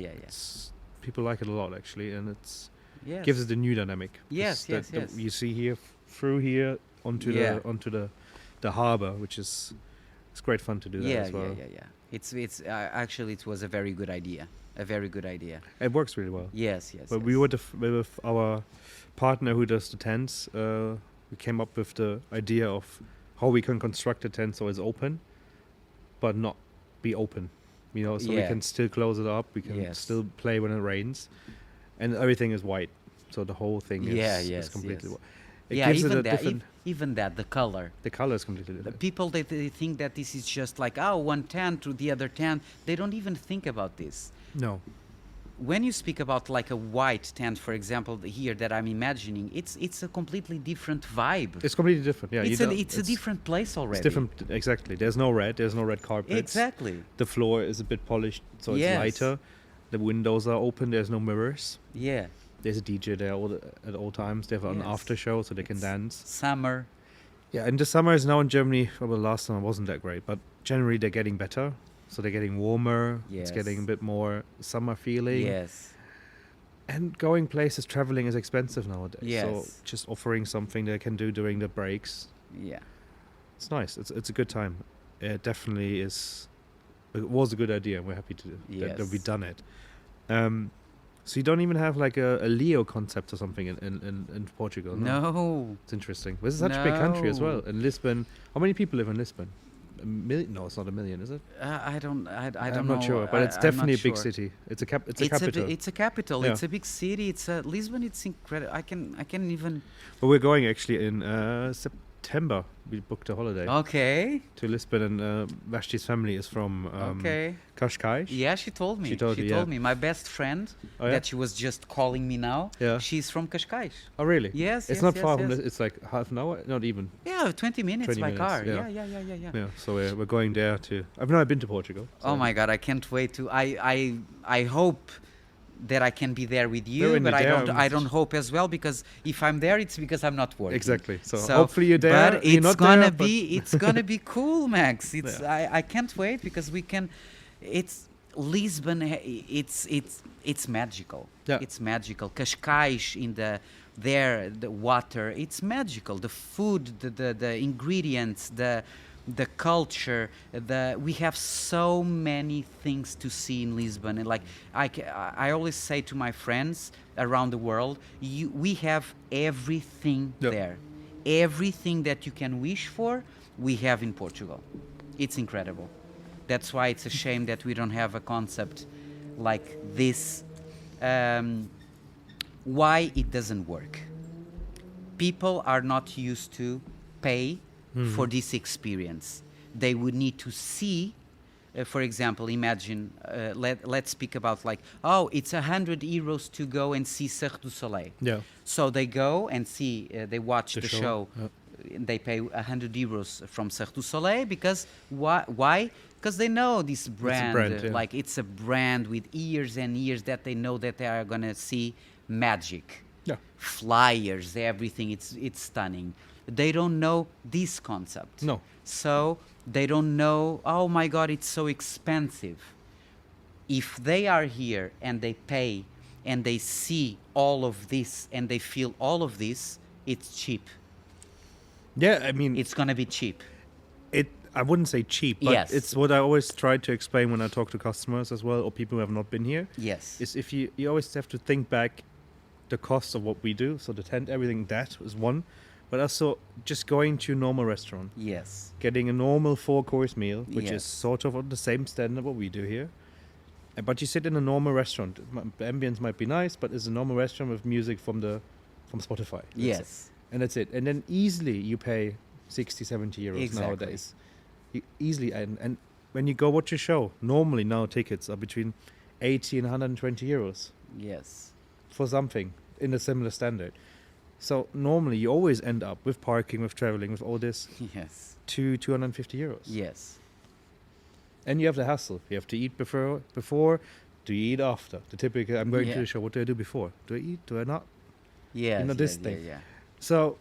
people like it a lot actually, and it's Yes. gives it a new dynamic. Yes, Just yes. You see here through here onto Yeah. the harbor, which is it's great fun to do that as well. Yeah. It's actually it was a very good idea. A very good idea. It works really well. Yes. But we were with our partner who does the tents. We came up with the idea of how we can construct a tent so it's open, but not be open. You know, so we Yeah. can still close it up. We can Yes. still play when it rains, and everything is white. So the whole thing is completely white. It yeah, gives even it a that, different. even that, the color. The color is completely The different. people they think that this is just like one tent to the other tent. They don't even think about this. No. When you speak about like a white tent, for example, here that I'm imagining, it's a completely different vibe. It's completely different. Yeah, It's a different place already. It's different. Exactly. There's no red. There's no red carpet. Exactly. The floor is a bit polished, so Yes. it's lighter. The windows are open. There's no mirrors. Yeah. There's a DJ there at all times. They have an Yes. after show, so they can It's dance. Summer. Yeah, and the summers now in Germany, well, last summer wasn't that great, but generally they're getting better. So they're getting warmer. Yes. It's getting a bit more summer feeling. Yes. And going places, traveling is expensive nowadays. Yes. So just offering something they can do during the breaks, Yeah. it's nice. It's a good time. It definitely is. It was a good idea. We're happy that we've done it. So you don't even have like a Leo concept or something in Portugal. No. It's interesting. This is such a big country as well. No. In Lisbon, how many people live in Lisbon? A million? No, it's not a million, is it? I don't know. I'm not sure, but it's I'm definitely not a big sure. city. It's a capital. It's a capital. Yeah. It's a big city. It's Lisbon. It's incredible. I can even. But we're going actually in September. We booked a holiday Okay. to Lisbon, and Vashti's family is from Okay. Cascais. Yeah, she told me. She told you, yeah. me. My best friend Oh, yeah? that she was just calling me now. Yeah. She's from Cascais. Oh, really? Yes. It's yes, not yes, far yes. from. It's like half an hour, not even. Yeah, 20 minutes 20 by minutes, car. yeah. Yeah. Yeah. So we're going there too. I've never been to Portugal. Oh so- my God, I can't wait to. I hope that I can be there with you, when but you're there, I don't hope as well, because if I'm there, it's because I'm not working. Exactly. So hopefully you're there. But you're it's not gonna there, but- be it's gonna be cool, Max. It's Yeah. I can't wait because we can. It's Lisbon. It's magical. Yeah. It's magical. Cascais in the water. It's magical. The food, the ingredients, the culture, we have so many things to see in Lisbon. And like I always say to my friends around the world, we have everything Yep. there. Everything that you can wish for, we have in Portugal. It's incredible. That's why it's a shame that we don't have a concept like this. Why it doesn't work? People are not used to pay for this experience. They would need to see, for example, imagine, let's speak about like, it's 100 euros to go and see Cirque du Soleil. Yeah. So they go and see, they watch the show. Yep. They pay 100 euros from Cirque du Soleil because why? Because they know this brand, yeah. like it's a brand with years and years that they know that they are gonna see magic, Yeah. flyers, everything. It's stunning. They don't know this concept. No. So they don't know. Oh my God, it's so expensive. If they are here and they pay and they see all of this and they feel all of this, it's cheap. Yeah, I mean, It's gonna be cheap. I wouldn't say cheap, but Yes. it's what I always try to explain when I talk to customers as well, or people who have not been here. Yes. Is if you always have to think back the cost of what we do. So the tent, everything, that is one. But also just going to a normal restaurant, Yes. getting a normal 4-course meal, which is Yes. sort of on the same standard what we do here. But you sit in a normal restaurant. The ambience might be nice, but it's a normal restaurant with music from Spotify. That's it. Yes. And that's it. And then easily you pay 60, 70 euros Exactly. nowadays. You easily, and when you go watch a show, normally now tickets are between 80 and 120 euros Yes. for something in a similar standard. So normally you always end up with parking, with traveling, with all this Yes. to 250 euros. Yes. And you have the hassle. You have to eat before. Do you eat after? The typical, I'm going Yeah. to the show. What do I do before? Do I eat? Do I not? Yes. this yeah, thing. Yeah. So,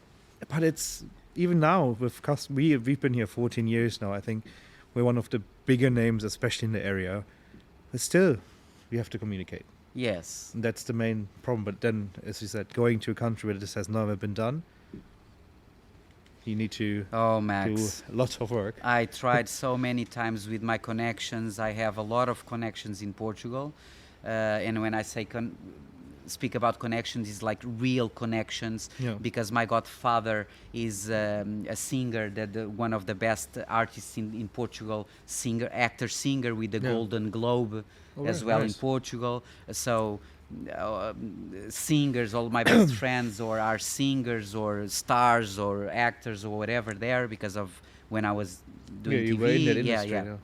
but it's even now with we've been here 14 years now. I think we're one of the bigger names, especially in the area. But still, we have to communicate. Yes. And that's the main problem. But then, as you said, going to a country where this has never been done, you need to Oh, do Max. lots of work. I tried so many times with my connections. I have a lot of connections in Portugal. And when I say speak about connections, it's like real connections, Yeah. because my godfather is a singer, one of the best artists in Portugal, actor-singer with the Yeah. Golden Globe Oh, as right, well in nice. Portugal. So singers, all my best friends are singers or stars or actors or whatever there because of when I was doing you TV. were in that Yeah, industry. yeah.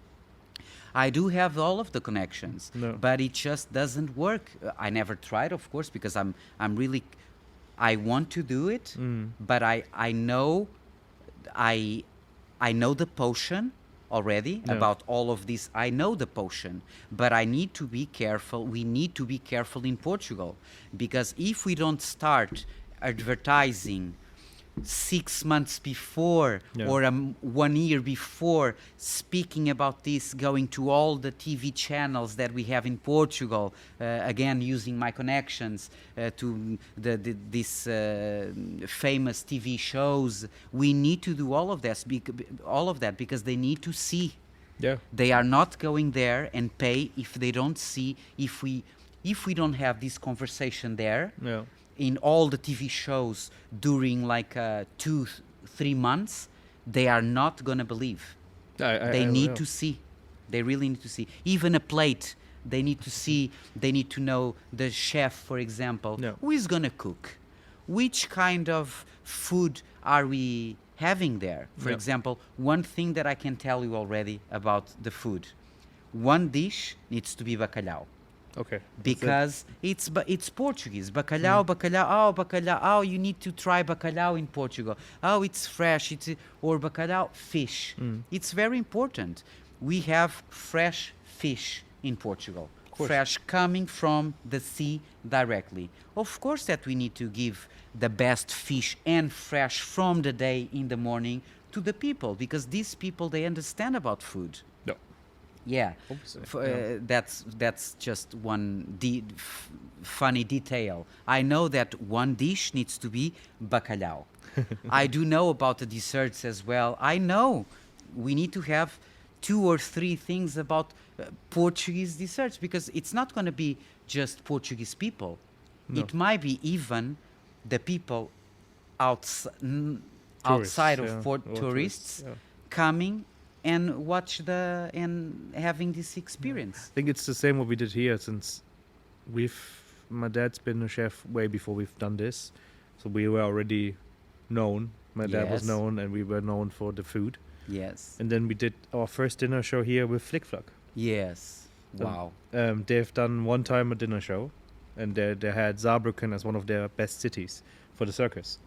I do have all of the connections, No. but it just doesn't work. I never tried, of course, because I'm really, I want to do it, but I know the potion already Yeah. about all of this. I know the potion, but I need to be careful. We need to be careful in Portugal, because if we don't start advertising 6 months before Yeah. or 1 year before, speaking about this, going to all the TV channels that we have in Portugal, again using my connections to this famous TV shows. We need to do all of that because they need to see. Yeah. They are not going there and pay if they don't see. If we don't have this conversation there, Yeah. in all the TV shows during like 2-3 months, they are not gonna believe. They need to see. They really need to see. Even a plate, they need to see. They need to know the chef, for example, Yeah. who is gonna cook, which kind of food are we having there. For Yeah. example, one thing that I can tell you already about the food: one dish needs to be bacalhau. Okay. Because it's Portuguese. Bacalhau, bacalhau. You need to try bacalhau in Portugal. Oh, it's fresh. Or bacalhau, fish. It's very important. We have fresh fish in Portugal. course. Fresh coming from the sea directly. Of course that we need to give the best fish and fresh from the day in the morning to the people, because these people, they understand about food. No. Yeah, Obviously, that's just one funny detail. I know that one dish needs to be bacalhau. I do know about the desserts as well. I know we need to have 2 or 3 things about Portuguese desserts, because it's not going to be just Portuguese people. No. It might be even the people outside of Or tourists yeah. coming and and having this experience. I think it's the same what we did here, since my dad's been a chef way before we've done this, so we were already known. My dad was Yes. known, and we were known for the food. Yes. And then we did our first dinner show here with Flick Flack. Yes. So, Wow. They've done one time a dinner show, and they had Saarbrücken as one of their best cities for the circus.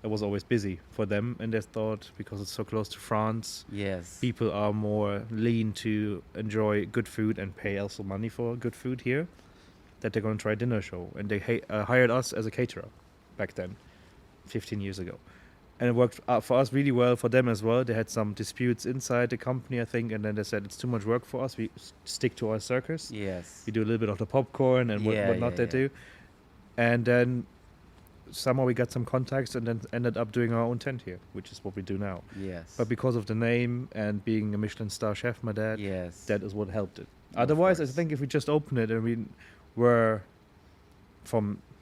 It was always busy for them, and they thought, because it's so close to France, Yes. people are more lean to enjoy good food and pay also money for good food here, that they're going to try a dinner show. And they hired us as a caterer back then, 15 years ago. And it worked for us really well, for them as well. They had some disputes inside the company, I think, and then they said, it's too much work for us. We stick to our circus. Yes. We do a little bit of the popcorn and whatnot they do. And then somehow we got some contacts and then ended up doing our own tent here, which is what we do now. Yes. But because of the name and being a Michelin star chef, my dad, yes. that is what helped it. Of Otherwise, I course. think if we just opened it and we were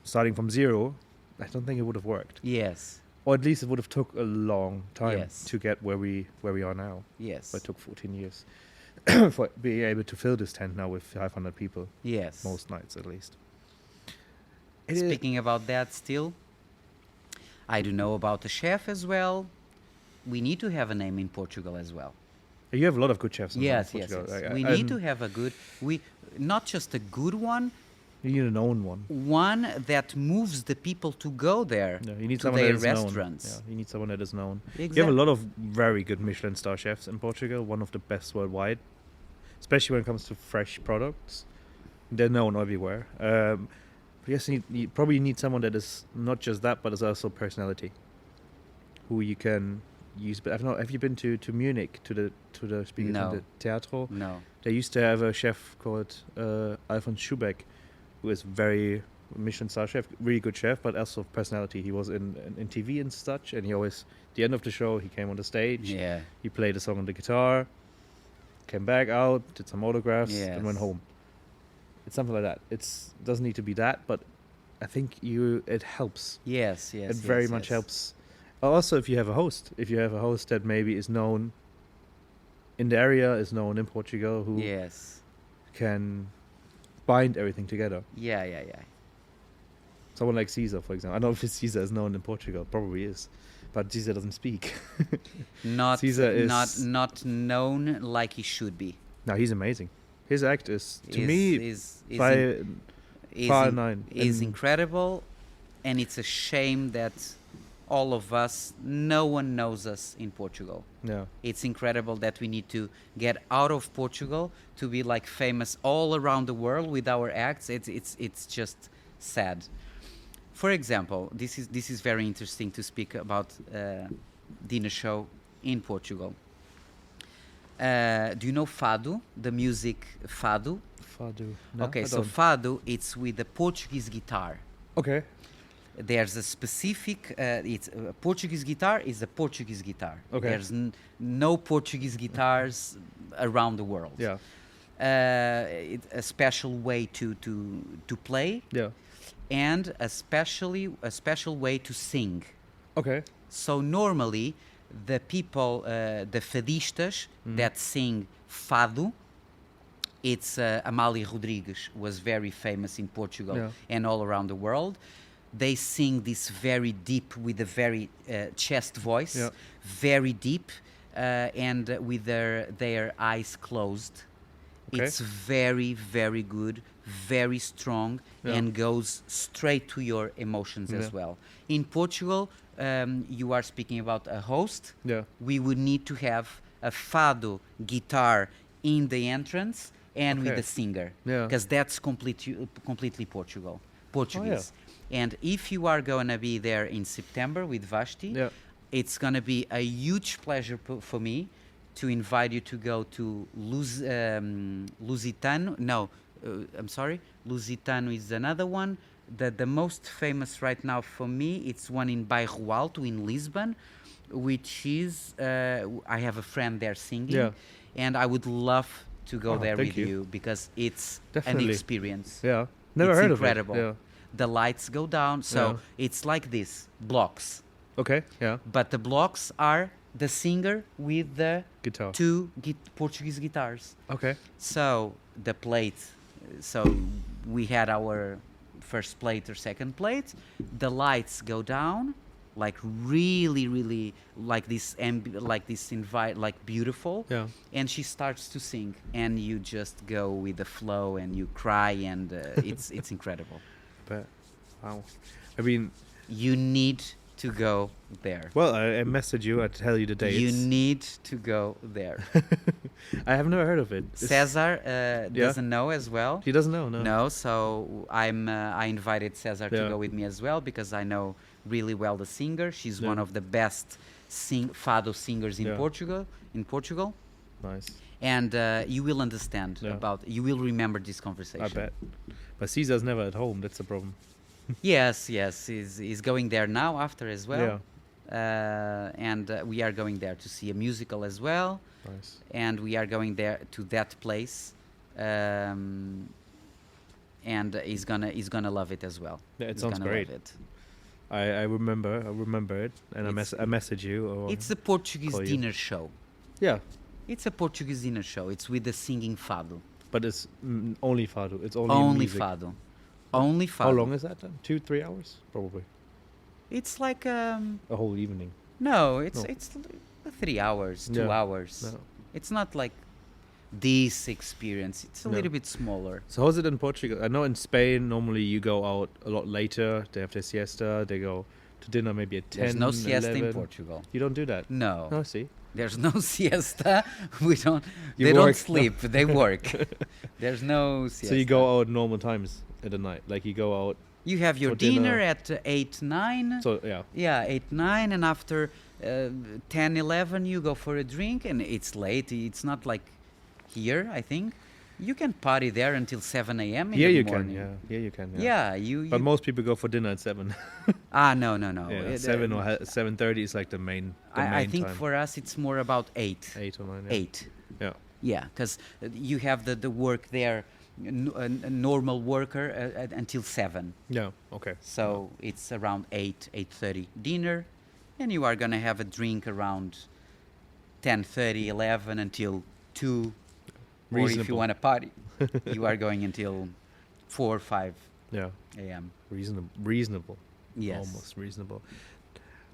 starting from zero, I don't think it would have worked. Yes. Or at least it would have took a long time Yes. to get where we are now. Yes. But it took 14 years for being able to fill this tent now with 500 people, Yes. most nights at least. Speaking about that still, I do know about the chef as well. We need to have a name in Portugal as well. You have a lot of good chefs in Yes. Portugal. We need to have a good, not just a good one, You need a known one. one that moves the people to go there, Yeah, you need to someone their that is known. restaurants. Yeah, you need someone that is known. Exactly. You have a lot of very good Michelin star chefs in Portugal, one of the best worldwide, especially when it comes to fresh products. They're known everywhere. But yes, you probably need someone that is not just that, but is also personality, who you can used, but I don't know. Have you been to Munich to the speakers No. in the Teatro? No. They used to have a chef called Alfons Schubeck, who is very Michelin star chef, really good chef, but also personality. He was in TV and such, and he always, at the end of the show, he came on the stage. Yeah. He played a song on the guitar, came back out, did some autographs, Yes. and went home. It's something like that. It's doesn't need to be that, but I think it helps. Yes. Yes. It very much helps. Also, if you have a host that maybe is known in the area, is known in Portugal, who Yes. can bind everything together. Yeah. Someone like Caesar, for example. I don't know if Caesar is known in Portugal. Probably is, but Caesar doesn't speak. Not Caesar is not known like he should be. No, he's amazing. His act is, to Is- me, is is far in- nine. is And- incredible, and it's a shame that all of us, no one knows us in Portugal. Yeah. It's incredible that we need to get out of Portugal to be like famous all around the world with our acts. It's just sad. For example, this is very interesting to speak about dinner show in Portugal. Do you know fado, the music fado? Fado. No, Okay, I so don't. fado, it's with the Portuguese guitar. Okay. There's a specific, it's a Portuguese guitar is a Portuguese guitar. Okay. There's no Portuguese guitars around the world. Yeah. It's a special way to play, Yeah. and a special way to sing. Okay. So normally, the people, the fadistas that sing fado, it's Amália Rodrigues, was very famous in Portugal Yeah. and all around the world. They sing this very deep with a very chest voice, Yeah. very deep, and with their eyes closed. Okay. It's very, very good, very strong, Yeah. and goes straight to your emotions Yeah. as well. In Portugal, you are speaking about a host. Yeah. We would need to have a fado guitar in the entrance and with Okay. the singer, Yeah. because that's completely Portuguese. And if you are going to be there in September with Vashti, Yeah. it's going to be a huge pleasure for me to invite you to go to Lusitano. No, I'm sorry. Lusitano is another one. The most famous right now for me, it's one in Bairro Alto in Lisbon, which is, I have a friend there singing. Yeah. And I would love to go Oh, there thank with you. you because it's Definitely. an experience. Yeah. Never It's heard incredible. of it. Yeah. The lights go down, so Yeah. it's like this, blocks. Okay. Yeah. But the blocks are the singer with the Guitar. two Portuguese guitars. Okay. So the plate, so we had our first plate or second plate. The lights go down, like really like this like beautiful. Yeah. And she starts to sing, and you just go with the flow, and you cry, and it's incredible. But wow. I mean, You need to go there. well, I message you. I tell you the dates. You need to go there. I have never heard of it. Cesar doesn't know as well. He doesn't know. No. No, so I invited Cesar to Yeah. go with me as well because I know really well the singer. She's Yeah. one of the best fado singers in Yeah. Portugal. Nice. And you will understand Yeah. you will remember this conversation. I bet. But Caesar's never at home. That's the problem. Yes, he's going there now after as well. Yeah. And we are going there to see a musical as well. Nice. And we are going there to that place. And he's gonna love it as well. Yeah, it He's sounds gonna great. love it. I remember it, and I message you. Or It's a Portuguese call you. dinner show. Yeah, It's a Portuguese dinner show. It's with the singing fado. but it's only fado. It's only Only music. fado. Only fado. How long is that then? 2-3 hours, probably. It's like A whole evening. no, it's No. it's 3 hours, 2 Yeah. hours. No. It's not like this experience. It's a No. little bit smaller. So how's it in Portugal? I know in Spain normally you go out a lot later. They have their siesta. They go to dinner maybe at 10. There's no siesta 11. in Portugal. You don't do that. No. No, see. There's no siesta. We don't. You They work. don't sleep. They work. There's no siesta. So you go out normal times at the night. Like you go out. You have your for dinner. dinner at 8, 9. So yeah. Yeah, 8, 9, and after 10, 11, you go for a drink, and it's late. It's not like here, I think. You can party there until 7 a.m. in Here the you morning. can, yeah. Here you can, Yeah, But most people go for dinner at 7. no. Yeah, 7 or 7:30 is like the main I think time. for us it's more about 8. 8 or 9, yeah. 8. Yeah. Yeah, because you have the work there, a normal worker until 7. Yeah, okay. So it's around 8, 8:30 dinner, and you are gonna have a drink around 10:30, 11 until 2. Or if you Reasonable. want to party, you are going until 4 or 5 Yeah. a.m. Reasonable. Yes. Almost reasonable.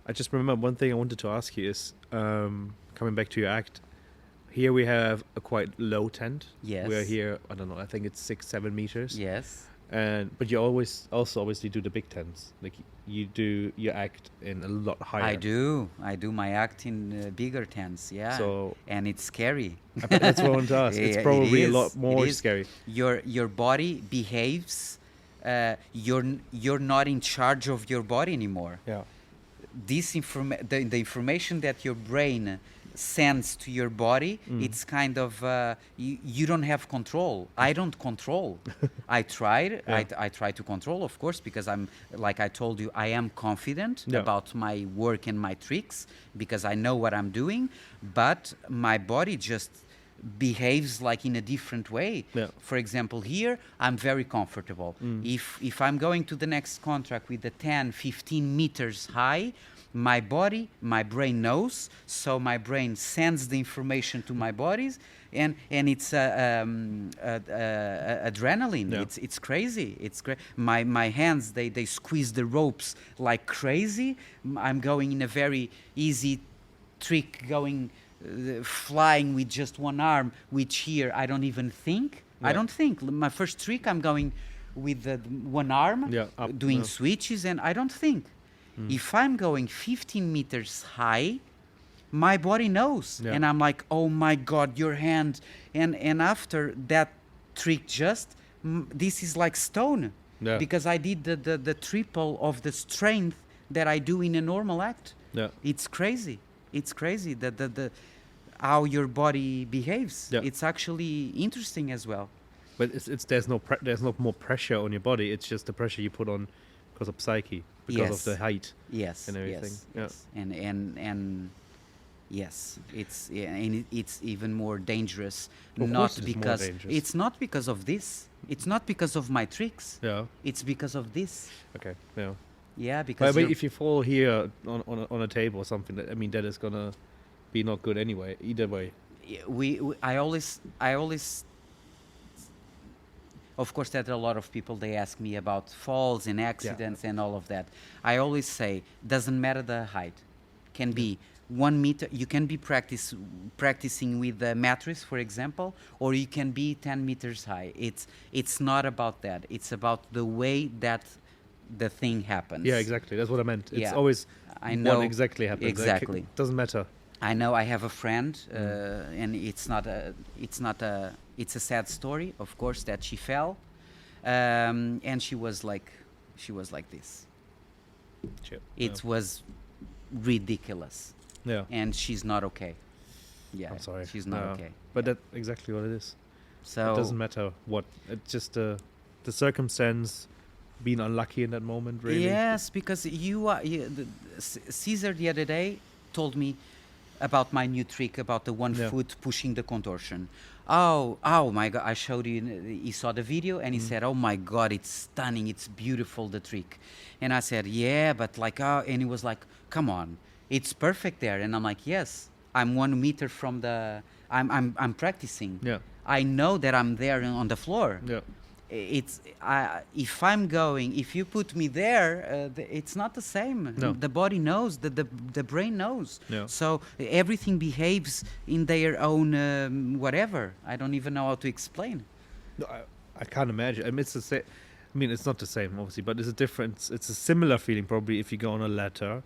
I just remember one thing I wanted to ask you is, coming back to your act, here we have a quite low tent. Yes. We're here, I don't know, I think it's 6-7 meters. Yes. But you also obviously do the big tents. Like you do your act in a lot higher. I do my act in bigger tents, yeah. So and it's scary. that's what I want to ask. It's Yeah, probably it a lot is, more it is. scary. Your body behaves. You're not in charge of your body anymore. Yeah. This the information that your brain sends to your body, it's kind of you don't have control. I don't control. I tried. Yeah. I try to control, of course, because I'm, like I told you, I am confident Yeah. about my work and my tricks because I know what I'm doing. But my body just behaves like in a different way. Yeah. For example, here I'm very comfortable. If I'm going to the next contract with the 10, 15 meters high, my brain knows, so my brain sends the information to my bodies, and it's adrenaline. Yeah. It's crazy. My hands they squeeze the ropes like crazy. I'm going in a very easy trick, going flying with just one arm, which here I don't even think. Yeah. I don't think. My first trick, I'm going with the one arm, Yeah, up, doing yeah. switches, and I don't think. If I'm going 15 meters high, my body knows, Yeah. and I'm like, oh my God, your hand, and after that trick, this is like stone, Yeah. because I did the triple of the strength that I do in a normal act. Yeah. It's crazy. It's crazy the how your body behaves. Yeah. It's actually interesting as well. But there's no more pressure on your body. It's just the pressure you put on because of psyche, because of the height. Yes. And everything. Yes. Yeah. And yes, it's even more dangerous. Of Not course it's more because dangerous. it's not because of this. It's not because of my tricks. Yeah. It's because of this. Okay. Yeah. Yeah, because But if you fall here on a table or something, that is gonna be not good anyway. Either way. I always of course there are a lot of people, they ask me about falls and accidents and all of that. I always say doesn't matter the height. Can be 1 meter. You can be practicing with the mattress, for example, or you can be 10 meters high. It's not about that. It's about the way that the thing happens. Yeah, exactly. That's what I meant. It's Yeah. always I know what exactly happens. exactly. It doesn't matter. I know. I have a friend, and it's a sad story, of course, that she fell, and she was like this. Shit. It was ridiculous, Yeah. and she's not okay. Yeah, I'm sorry. she's not No. okay. But that's exactly what it is. So It doesn't matter what. It's just the circumstance, being unlucky in that moment, really. Yes, because Caesar the other day told me about my new trick about the one Yeah. foot pushing the contortion. Oh my God! I showed you. He saw the video and he said, "Oh my God, it's stunning! It's beautiful, the trick." And I said, "Yeah, but like, and he was like, "Come on, it's perfect there." And I'm like, "Yes, I'm 1 meter from the. I'm practicing. Yeah. I know that I'm there on the floor. Yeah. If you put me there, it's not the same. No. The body knows, the brain knows. Yeah. So everything behaves in their own whatever. I don't even know how to explain. No, I can't imagine. I mean, it's the same. I mean, it's not the same, obviously, but it's a difference. It's a similar feeling, probably, if you go on a ladder,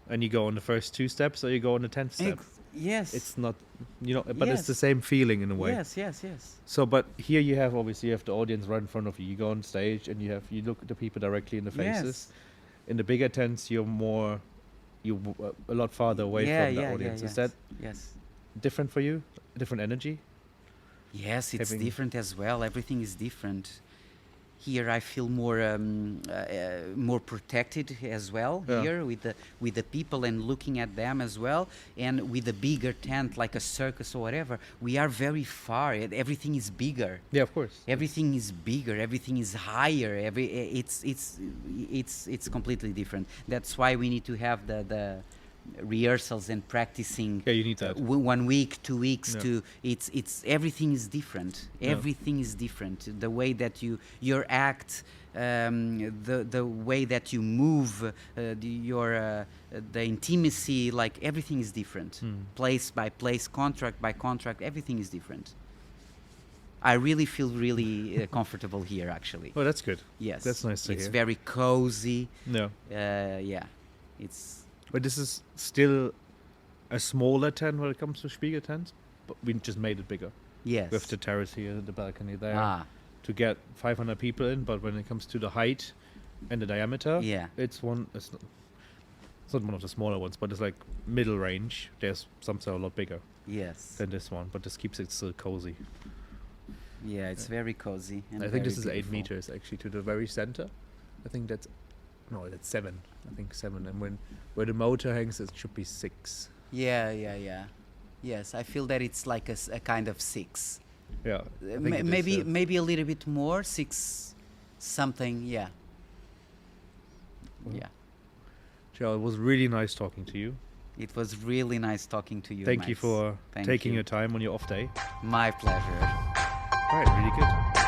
and you go on the first 2 steps, or you go on the 10th step. Yes. It's not, but it's Yes. the same feeling in a way. Yes. So, but here you have the audience right in front of you. You go on stage and you look at the people directly in the faces. Yes. In the bigger tents, you're more a lot farther away from the audience. Is that yes. different for you? Different energy? Yes, it's Having- different as well. Everything is different. Here I feel more protected as well. Yeah. Here with the people and looking at them as well, and with a bigger tent like a circus or whatever. We are very far. Everything is bigger. Yeah, of course. Everything is bigger. Everything is higher. It's completely different. That's why we need to have the rehearsals and practicing. Yeah, you need that. 1 week, 2 weeks. Yeah. To it's everything is different. Yeah. Everything is different. The way that your act, the way that you move, the intimacy, like everything is different. Place by place, contract by contract, everything is different. I really feel really comfortable here, actually. Oh, that's good. Yes, That's nice to it's hear. very cozy. No. Yeah, it's. But this is still a smaller tent when it comes to Spiegeltent, but we just made it bigger. Yes. With the terrace here, the balcony there, Ah, to get 500 people in. But when it comes to the height and the diameter, yeah. it's not one of the smaller ones, but it's like middle range. There's some that are a lot bigger Yes. than this one, but this keeps it still cozy. Yeah, it's very cozy. And I think this is very 8 beautiful. meters actually to the very center. I think that's 7. I think 7. And where the motor hangs, it should be 6. Yeah. Yes, I feel that it's like a kind of 6. Yeah. I think it is, Maybe a little bit more, 6 something. Yeah. Well, Yeah. Joe, it was really nice talking to you. It was really nice talking to you. Thank you Max. for Thank taking you. your time on your off day. My pleasure. All right, really good.